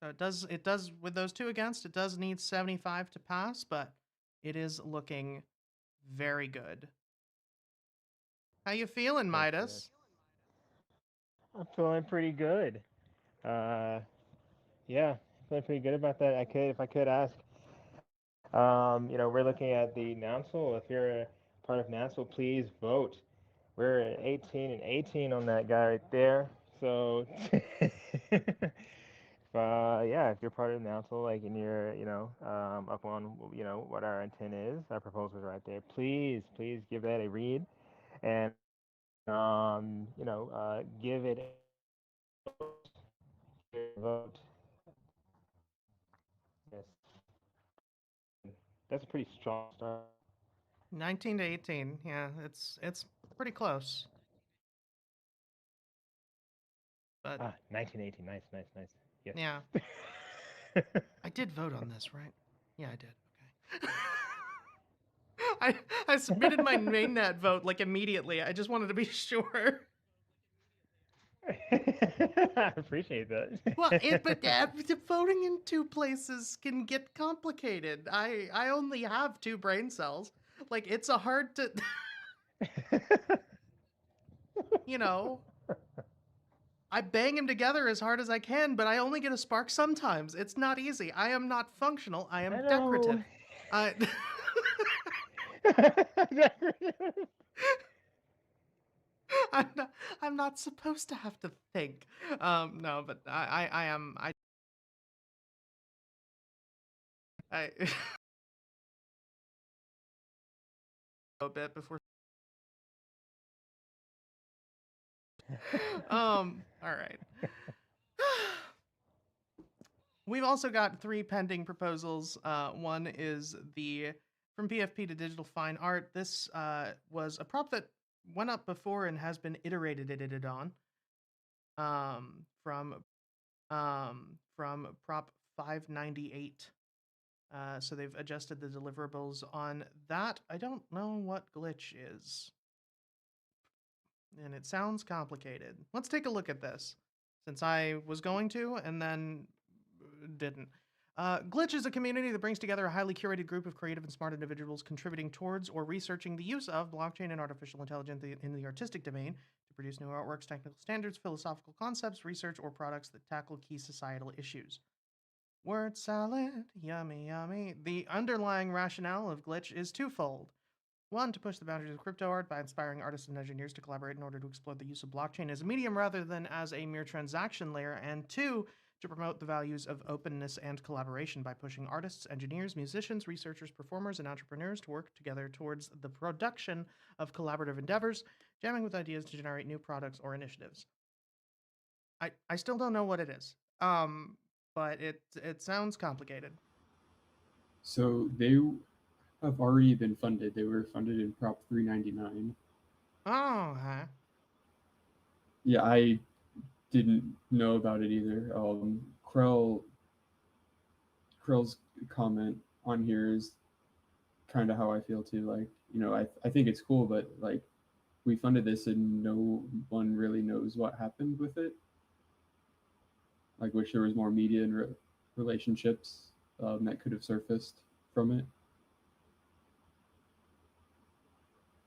So it does with those 2 against, it does need 75 to pass, but it is looking very good. How you feeling, Midas? I'm feeling pretty good. Yeah, feeling pretty good about that. If I could ask, we're looking at the Nouncil. If you're a part of Nouncil, please vote. We're at 18 and 18 on that guy right there. So, if you're part of Nouncil, and you're, up on, what our intent is, our proposal is right there. Please give that a read, and give it a vote. Yes, that's a pretty strong start. 19 to 18. Yeah, it's pretty close. But 19, 18. Nice. Yes. Yeah. I did vote on this, right? Yeah, I did. Okay. I submitted my mainnet vote immediately. I just wanted to be sure. I appreciate that. Well, but voting in 2 places can get complicated. I only have 2 brain cells. It's a hard to... I bang them together as hard as I can, but I only get a spark sometimes. It's not easy. I am not functional. I am I know. decorative. I Decorative. I'm not supposed to have to think. No, but I am I a bit before. All right. We've also got 3 pending proposals. One is the from PFP to digital fine art. This was a prop that went up before and has been iterated on. From Prop 598. So they've adjusted the deliverables on that. I don't know what glitch is. And it sounds complicated. Let's take a look at this, since I was going to and then didn't. Glitch is a community that brings together a highly curated group of creative and smart individuals contributing towards or researching the use of blockchain and artificial intelligence in the artistic domain to produce new artworks, technical standards, philosophical concepts, research, or products that tackle key societal issues. Word salad, yummy, yummy. The underlying rationale of Glitch is twofold. One, to push the boundaries of crypto art by inspiring artists and engineers to collaborate in order to explore the use of blockchain as a medium rather than as a mere transaction layer. And two, to promote the values of openness and collaboration by pushing artists, engineers, musicians, researchers, performers, and entrepreneurs to work together towards the production of collaborative endeavors, jamming with ideas to generate new products or initiatives. I still don't know what it is. But it sounds complicated. So they have already been funded. They were funded in Prop 399. Oh, huh. Yeah, I didn't know about it either. Krell's comment on here is kind of how I feel too. Like, I think it's cool, but like, we funded this and no one really knows what happened with it. Like, wish there was more media and relationships that could have surfaced from it.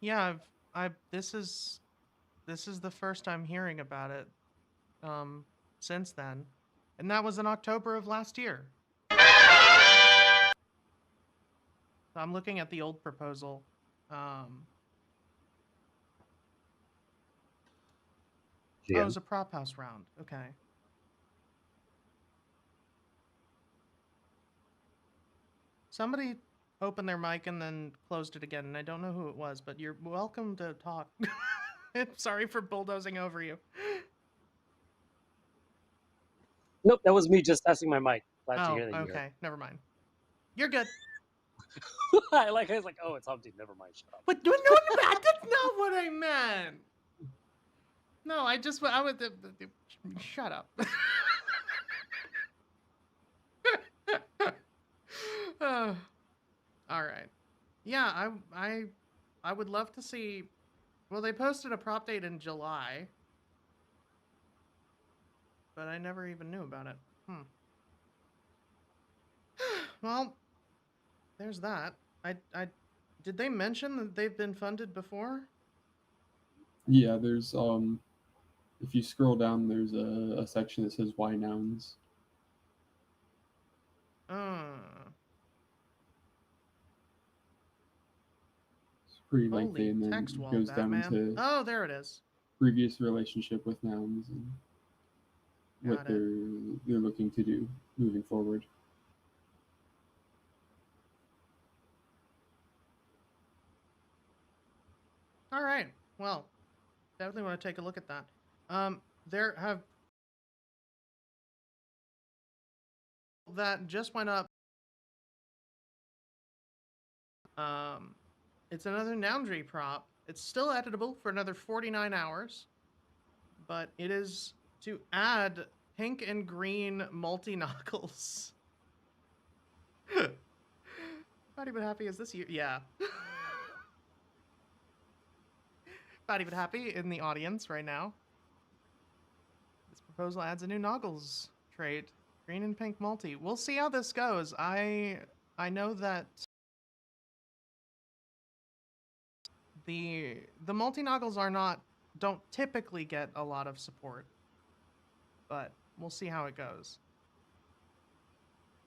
Yeah, this is the first I'm hearing about it since then. And that was in October of last year. So I'm looking at the old proposal. Oh, it was a prop house round. Okay. Somebody opened their mic and then closed it again, and I don't know who it was, but you're welcome to talk. I'm sorry for bulldozing over you. Nope, that was me just testing my mic. Glad to hear that you okay. Never mind. You're good. I was like, oh, it's Humpty. Never mind. Shut up. But no, that's not what I meant. No, I would. Shut up. All right. Yeah, I would love to see. Well, they posted a prop date in July, but I never even knew about it. Well, there's that. I did they mention that they've been funded before? Yeah, there's if you scroll down, there's a section that says why nouns. It's pretty lengthy, and then text wall, goes down Batman. into Oh, there it is. previous relationship with nouns and what Got it. they're looking to do moving forward. All right. Well, definitely want to take a look at that. There have that just went up. It's another Noundry prop. It's still editable for another 49 hours, but it is to add pink and green multi-knuckles. Not even happy is this year. Yeah. Not even happy in the audience right now. This proposal adds a new Noggles trait. Green and pink multi. We'll see how this goes. I know that the multi-Noggles don't typically get a lot of support. but we'll see how it goes.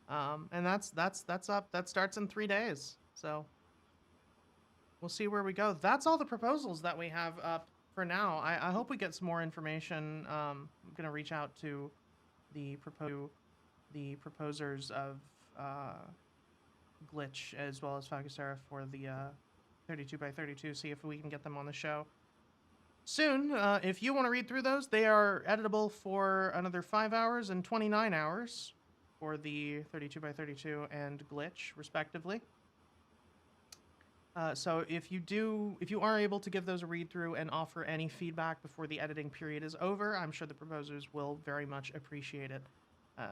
And that's up. That starts in 3 days. So we'll see where we go. That's all the proposals that we have up for now. I hope we get some more information. I'm gonna reach out to the proposers of Glitch as well as Fagusera for the 32x32. See if we can get them on the show soon. If you want to read through those, they are editable for another 5 hours and 29 hours for the 32x32 and Glitch, respectively. So if you are able to give those a read through and offer any feedback before the editing period is over, I'm sure the proposers will very much appreciate it.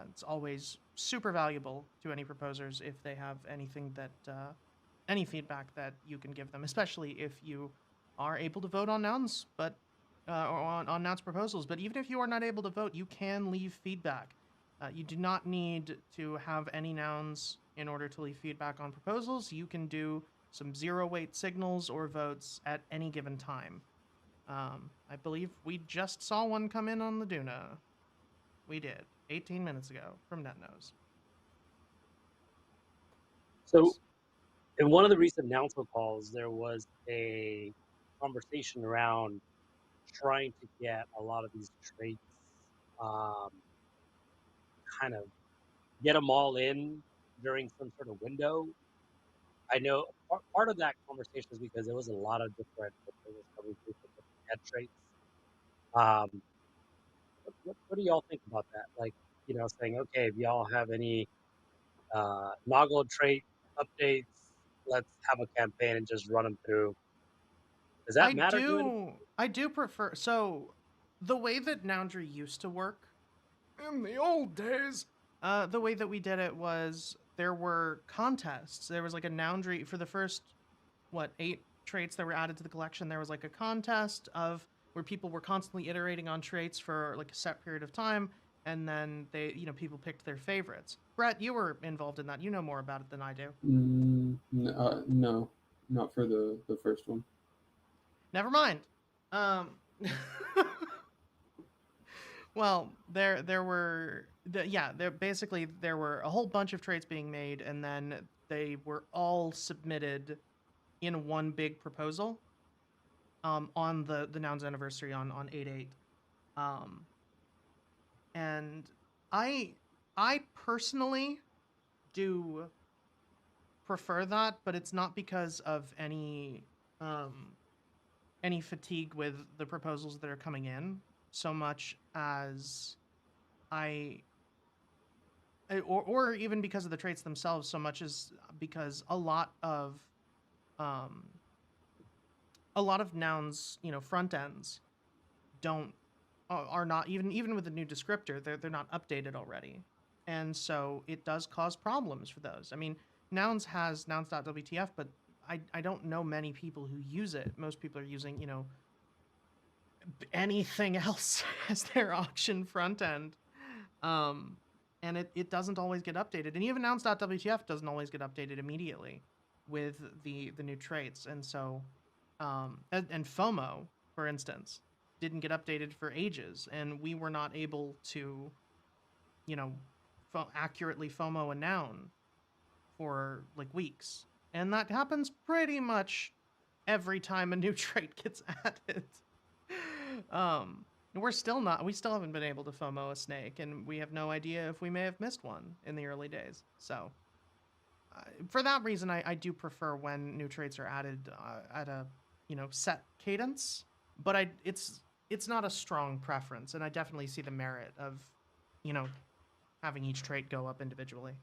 It's always super valuable to any proposers if they have anything that any feedback that you can give them, especially if you are able to vote on nouns, but or on nouns proposals. But even if you are not able to vote, you can leave feedback. You do not need to have any nouns in order to leave feedback on proposals. You can do some zero-weight signals or votes at any given time. I believe we just saw one come in on the Duna. We did, 18 minutes ago, from NetNose. So, in one of the recent announcement calls, there was a conversation around trying to get a lot of these traits, um, kind of get them all in during some sort of window. I know part of that conversation is because there was a lot of different proposals coming through for different head traits. What do y'all think about that? Like, saying, okay, if y'all have any Noggle trait updates, let's have a campaign and just run them through. Does that matter to any? I do prefer. So, the way that Noundry used to work in the old days, the way that we did it was there were contests. There was like a Noundry for the first 8 traits that were added to the collection. There was like a contest of where people were constantly iterating on traits for like a set period of time, and then people picked their favorites. Brett, you were involved in that. You know more about it than I do. No, not for the first one. Never mind. Well, there were there were a whole bunch of traits being made, and then they were all submitted in one big proposal. On the Nouns anniversary on 8/8. And I personally do prefer that, but it's not because of any fatigue with the proposals that are coming in, so much as or even because of the traits themselves, so much as because a lot of nouns, front ends don't are not even with the new descriptor, they're not updated already, and so it does cause problems for those. I mean, nouns has nouns.wtf, but I don't know many people who use it. Most people are using anything else as their auction front end, and it doesn't always get updated, and even nouns.wtf doesn't always get updated immediately with the new traits, and so and FOMO, for instance, didn't get updated for ages, and we were not able to, accurately FOMO a noun for like weeks, and that happens pretty much every time a new trait gets added. We still haven't been able to FOMO a snake, and we have no idea if we may have missed one in the early days. So, for that reason, I do prefer when new traits are added at a set cadence, but it's not a strong preference, and I definitely see the merit of having each trait go up individually.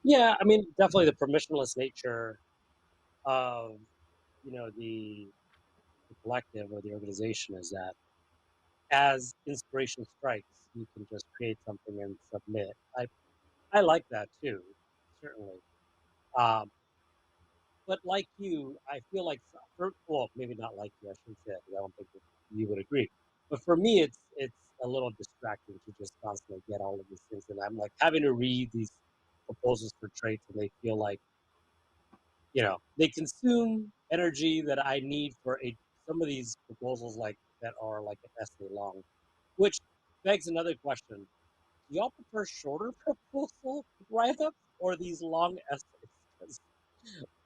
Yeah, I mean, definitely the permissionless nature of the collective or the organization is that as inspiration strikes, you can just create something and submit. I like that too, certainly. Um, but like you, I feel like well, maybe not like you. I shouldn't say that because I don't think that you would agree. But for me, it's a little distracting to just constantly get all of these things, and I'm like having to read these proposals for traits, and they feel like they consume energy that I need for some of these proposals. Like that are like an essay long, which begs another question. Do y'all prefer shorter proposal write-ups or these long essays? 'Cause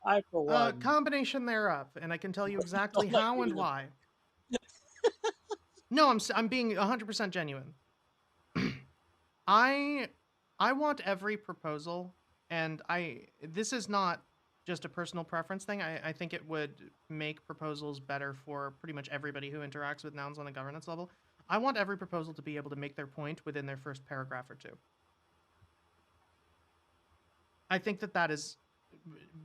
I, for one, Combination thereof, and I can tell you exactly don't like how and reading them. why. No, I'm being 100% genuine. I want every proposal, and this is not just a personal preference thing. I think it would make proposals better for pretty much everybody who interacts with nouns on a governance level. I want every proposal to be able to make their point within their first paragraph or two. I think that is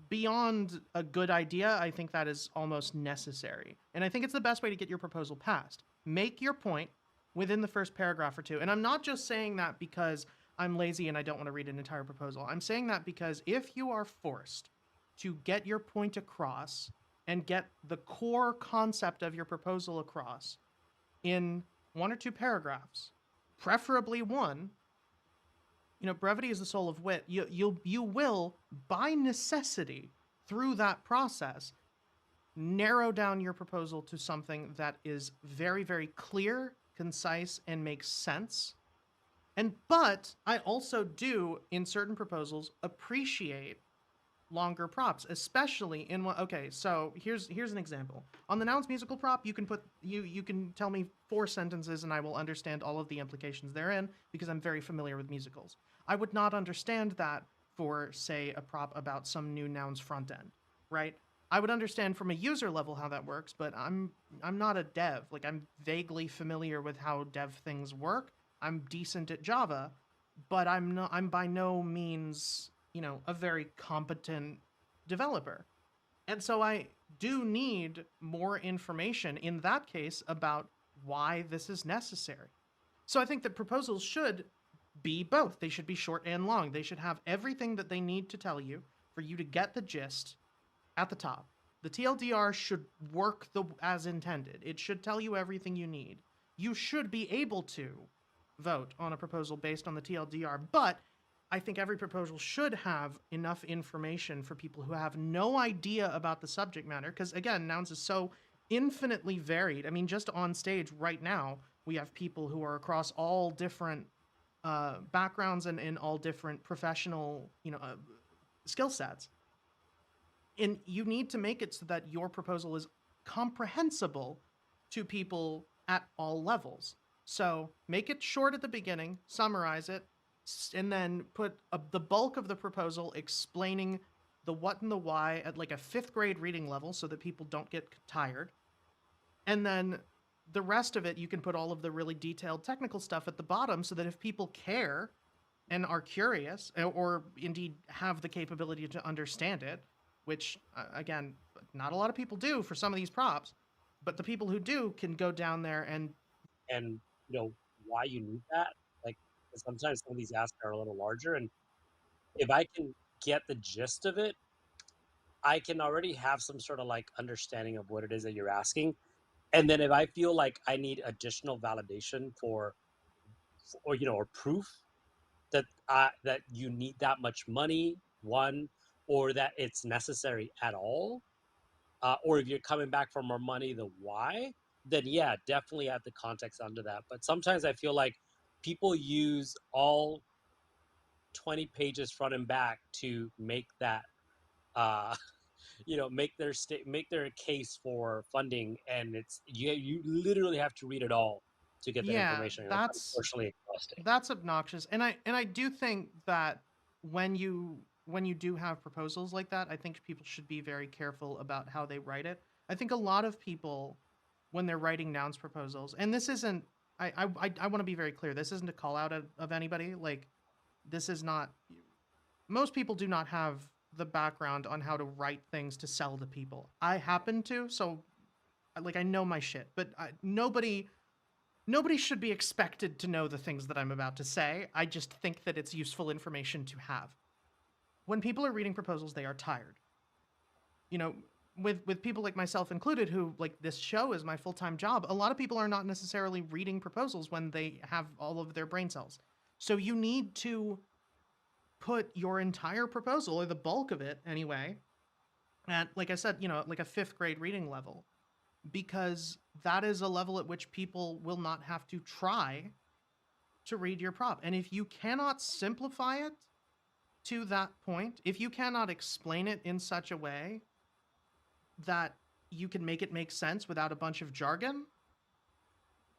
beyond a good idea. I think that is almost necessary. And I think it's the best way to get your proposal passed. Make your point within the first paragraph or two. And I'm not just saying that because I'm lazy and I don't want to read an entire proposal. I'm saying that because if you are forced to get your point across and get the core concept of your proposal across in one or two paragraphs, preferably one, brevity is the soul of wit. You will, by necessity, through that process, narrow down your proposal to something that is very, very clear, concise, and makes sense. But I also do, in certain proposals, appreciate longer props, especially in what. Okay, so here's an example. On the nouns musical prop, you can tell me 4 sentences and I will understand all of the implications therein because I'm very familiar with musicals. I would not understand that for, say, a prop about some new nouns front end, right? I would understand from a user level how that works, but I'm not a dev. Like, I'm vaguely familiar with how dev things work. I'm decent at Java, but I'm by no means, a very competent developer. And so I do need more information in that case about why this is necessary. So I think that proposals should be both. They should be short and long. They should have everything that they need to tell you for you to get the gist at the top. The TLDR should work as intended. It should tell you everything you need. You should be able to vote on a proposal based on the TLDR, but I think every proposal should have enough information for people who have no idea about the subject matter, because again, nouns is so infinitely varied. I mean, just on stage right now, we have people who are across all different backgrounds and in all different professional, skill sets. And you need to make it so that your proposal is comprehensible to people at all levels. So make it short at the beginning, summarize it, and then put the bulk of the proposal explaining the what and the why at like a 5th grade reading level so that people don't get tired. And then the rest of it, you can put all of the really detailed technical stuff at the bottom so that if people care and are curious or indeed have the capability to understand it, which again, not a lot of people do for some of these props, but the people who do can go down there and why you need that. Like, 'cause sometimes some of these asks are a little larger, and if I can get the gist of it, I can already have some sort of like understanding of what it is that you're asking. And then if I feel like I need additional validation or proof that you need that much money, one, or that it's necessary at all, or if you're coming back for more money, the why, then yeah, definitely add the context under that. But sometimes I feel like people use all 20 pages front and back to make that uh make their case for funding, and it's you literally have to read it all to get that yeah, information, and it's that's unfortunately exhausting. that's obnoxious. And I do think that when you do have proposals like that, I think people should be very careful about how they write it. I think a lot of people, when they're writing nouns proposals, and this isn't, I want to be very clear, this isn't a call out of anybody. Like, this is not, most people do not have the background on how to write things to sell to people. I happen to, so like I know my shit, but nobody should be expected to know the things that I'm about to say. I just think that it's useful information to have. When people are reading proposals, they are tired. With people like myself included, who, like, this show is my full-time job, a lot of people are not necessarily reading proposals when they have all of their brain cells. So you need to put your entire proposal, or the bulk of it anyway, at, like I said, like a 5th grade reading level. because that is a level at which people will not have to try to read your prop. And if you cannot simplify it to that point, if you cannot explain it in such a way that you can make it make sense without a bunch of jargon,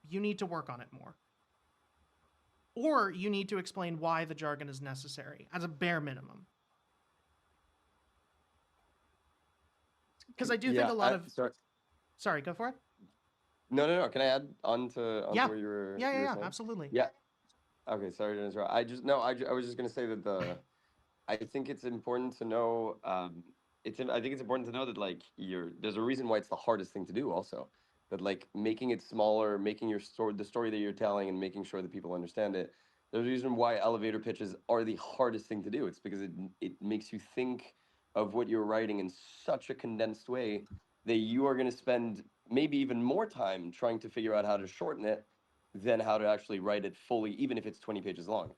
you need to work on it more. Or you need to explain why the jargon is necessary as a bare minimum. Because I do think a lot of... Sorry, go for it. No. Can I add on to Yeah. what you were Yeah, saying? absolutely. Yeah. Okay, sorry to interrupt. I was just gonna say that I think it's important to know. I think it's important to know that like there's a reason why it's the hardest thing to do. Also, that like making it smaller, making the story that you're telling, and making sure that people understand it. There's a reason why elevator pitches are the hardest thing to do. It's because it makes you think of what you're writing in such a condensed way that you are going to spend maybe even more time trying to figure out how to shorten it than how to actually write it fully, even if it's 20 pages long.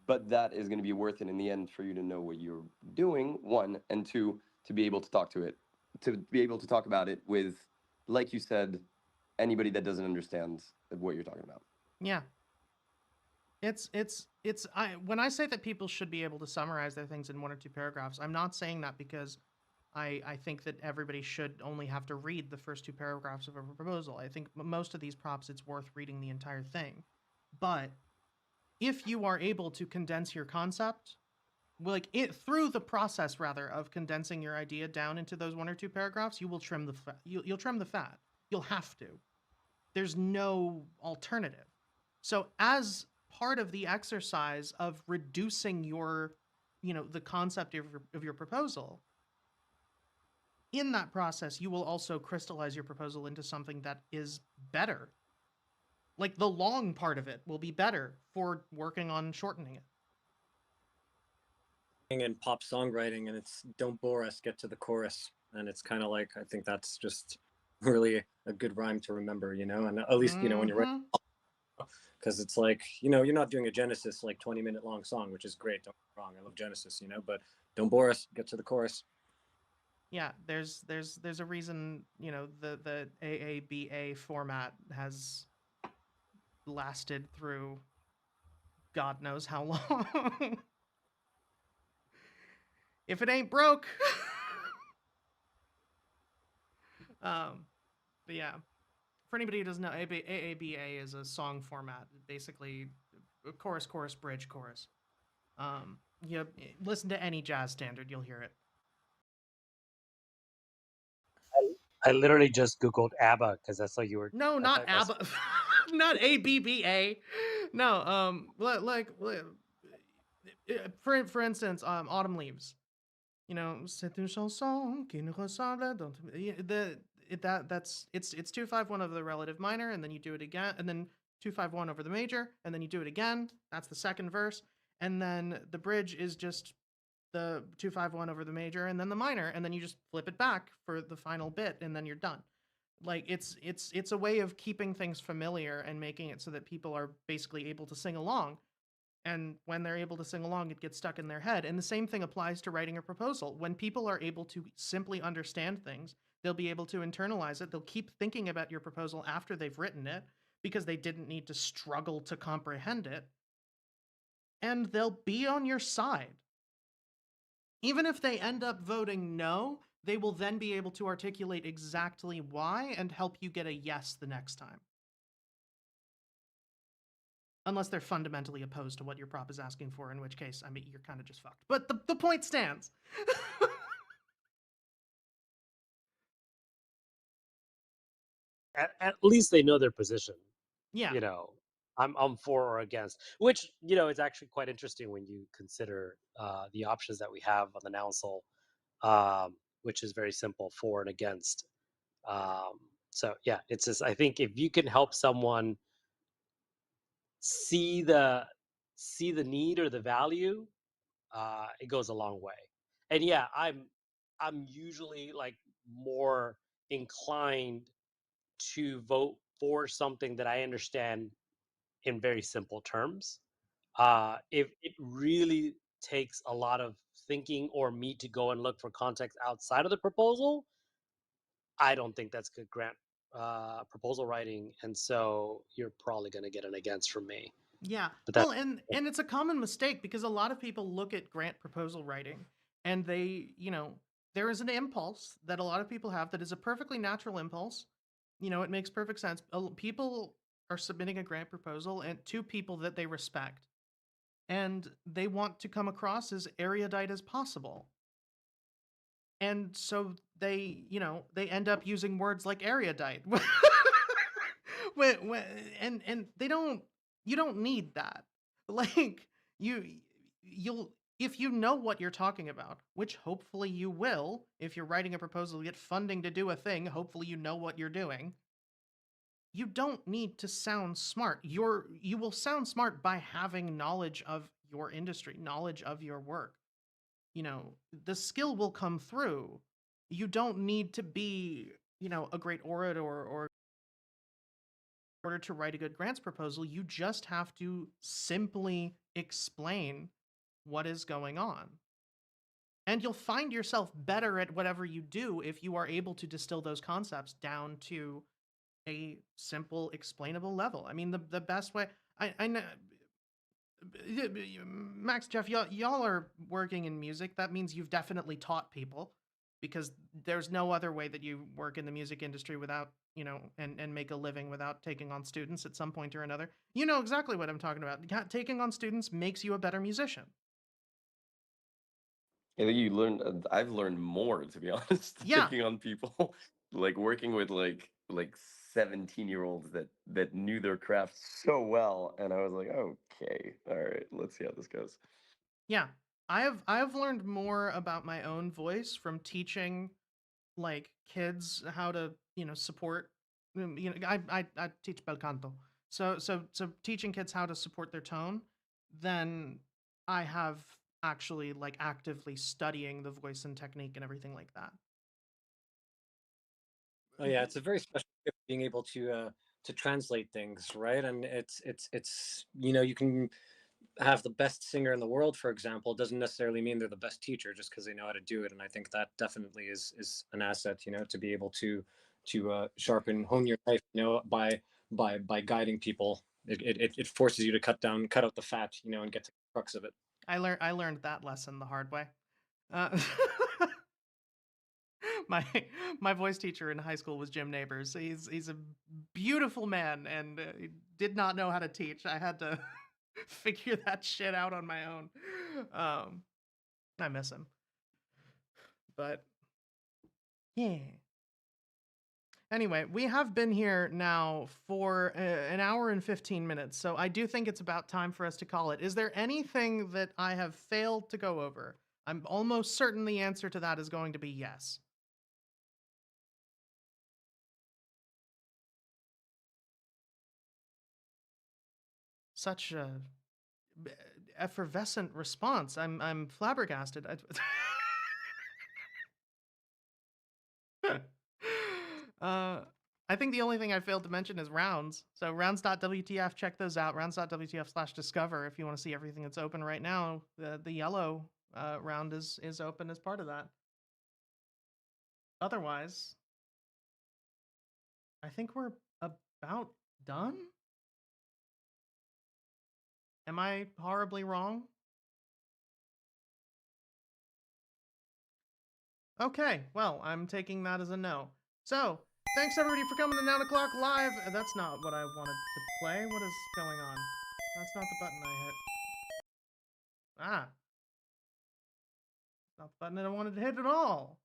But that is going to be worth it in the end for you to know what you're doing, one, and two, to be able to talk about it with, like you said, anybody that doesn't understand what you're talking about. Yeah. When I say that people should be able to summarize their things in 1 or 2 paragraphs, I'm not saying that because I think that everybody should only have to read the first 2 paragraphs of a proposal. I think most of these props, it's worth reading the entire thing. But if you are able to condense your concept, through the process rather of condensing your idea down into those 1 or 2 paragraphs, you will trim the fat. You'll trim the fat. You'll have to. There's no alternative. So as part of the exercise of reducing the concept of your proposal, in that process, you will also crystallize your proposal into something that is better. Like the long part of it will be better for working on shortening it. In pop songwriting, and it's "Don't bore us, get to the chorus," and it's kind of like, I think that's just really a good rhyme to remember, and at least when you're writing, because it's like you're not doing a Genesis like 20-minute long song, which is great. Don't get me wrong, I love Genesis, but don't bore us, get to the chorus. Yeah, there's a reason the AABA format has lasted through God knows how long. If it ain't broke. But yeah, for anybody who doesn't know, AABA is a song format. Basically, chorus, chorus, bridge, chorus. You listen to any jazz standard, you'll hear it. I literally just Googled ABBA because that's what you were. No, not ABBA. Not ABBA. No, for instance, Autumn Leaves. C'est une chanson qui ne ressemble it's 2-5-1 over the relative minor, and then you do it again, and then 2-5-1 over the major, and then you do it again. That's the second verse, and then the bridge is just the 2-5-1 over the major, and then the minor, and then you just flip it back for the final bit, and then you're done. Like it's a way of keeping things familiar and making it so that people are basically able to sing along. And when they're able to sing along, it gets stuck in their head. And the same thing applies to writing a proposal. When people are able to simply understand things, they'll be able to internalize it. They'll keep thinking about your proposal after they've written it because they didn't need to struggle to comprehend it. And they'll be on your side. Even if they end up voting no, they will then be able to articulate exactly why and help you get a yes the next time. Unless they're fundamentally opposed to what your prop is asking for, in which case, I mean, you're kind of just fucked. But the point stands. At least they know their position. Yeah. I'm for or against, which is actually quite interesting when you consider the options that we have on the Nouncil, which is very simple: for and against. So yeah, it's just, I think if you can help someone see the need or the value, it goes a long way. And yeah, I'm usually like more inclined to vote for something that I understand in very simple terms. If it really takes a lot of thinking or me to go and look for context outside of the proposal, I don't think that's good grant proposal writing, and so you're probably going to get an against from me. Yeah. But that Well, and it's a common mistake because a lot of people look at grant proposal writing and they, there is an impulse that a lot of people have that is a perfectly natural impulse. It makes perfect sense. People are submitting a grant proposal and to people that they respect, and they want to come across as erudite as possible. And so they end up using words like erudite. when, and you don't need that. Like you'll if you know what you're talking about, which hopefully you will, if you're writing a proposal, get funding to do a thing, hopefully you know what you're doing. You don't need to sound smart. You will sound smart by having knowledge of your industry, knowledge of your work. The skill will come through. You don't need to be, a great orator or in order to write a good grants proposal. You just have to simply explain what is going on. And you'll find yourself better at whatever you do if you are able to distill those concepts down to a simple, explainable level. I mean, the best way I know. Max, Jeff, y'all are working in music. That means you've definitely taught people, because there's no other way that you work in the music industry without, and make a living without taking on students at some point or another. You know exactly what I'm talking about. Taking on students makes you a better musician. I think you learn. I've learned more, to be honest, Yeah. taking on people, like working with like 17-year-olds that knew their craft so well, and I was like, okay, all right, let's see how this goes. Yeah. I have learned more about my own voice from teaching like kids how to, support. I teach bel canto. So teaching kids how to support their tone than I have actually like actively studying the voice and technique and everything like that. Oh yeah, it's a very special gift being able to translate things, right? And it's you can have the best singer in the world, for example, doesn't necessarily mean they're the best teacher just because they know how to do it. And I think that definitely is an asset, to be able to sharpen, hone your knife, by guiding people. It forces you to cut out the fat, and get to the crux of it. I learned that lesson the hard way. my my voice teacher in high school was Jim Neighbors. He's a beautiful man, and he did not know how to teach. I had to figure that shit out on my own. I miss him, but yeah. Anyway, we have been here now for an hour and 15 minutes, so I do think it's about time for us to call it. Is there anything that I have failed to go over? I'm almost certain the answer to that is going to be yes. Such a effervescent response. I'm flabbergasted. I think the only thing I failed to mention is rounds. So rounds.wtf, check those out. Rounds.wtf/discover if you want to see everything that's open right now. The yellow round is open as part of that. Otherwise, I think we're about done. Am I horribly wrong? Okay, well, I'm taking that as a no. So, thanks everybody for coming to 9 o'clock live. That's not what I wanted to play. What is going on? That's not the button I hit. Ah. Not the button that I wanted to hit at all.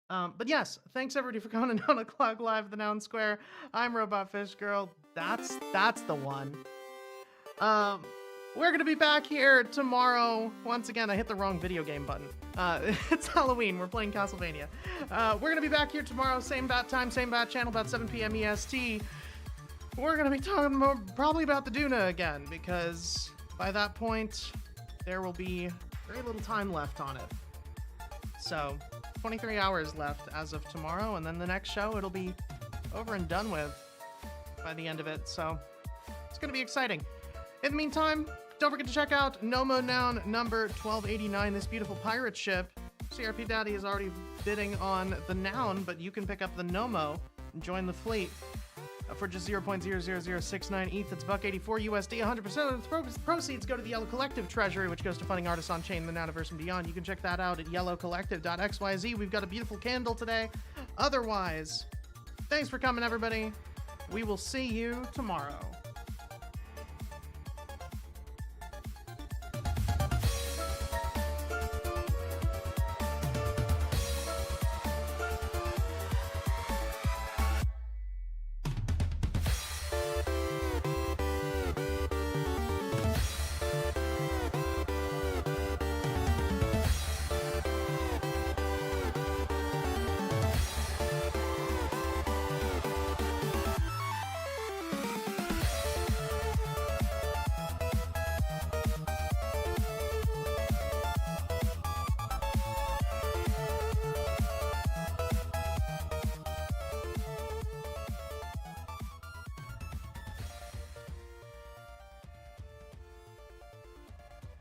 But yes, thanks everybody for coming to 9 o'clock live at the Noun Square. I'm Robot Fish Girl. That's the one. We're gonna be back here tomorrow. Once again, I hit the wrong video game button. It's Halloween. We're playing Castlevania. We're gonna be back here tomorrow, same bat time, same bat channel, about 7 p.m. EST. We're gonna be talking more, probably about the Duna again, because by that point, there will be very little time left on it. So, 23 hours left as of tomorrow, and then the next show, it'll be over and done with by the end of it. So, it's gonna be exciting. In the meantime, don't forget to check out Nomo Noun number 1289, this beautiful pirate ship. CRP Daddy is already bidding on the Noun, but you can pick up the Nomo and join the fleet for just 0.00069 ETH. It's $1.84 USD. 100% of the proceeds go to the Yellow Collective treasury, which goes to funding artists on chain, the Nouniverse, and beyond. You can check that out at yellowcollective.xyz. We've got a beautiful candle today. Otherwise, thanks for coming, everybody. We will see you tomorrow.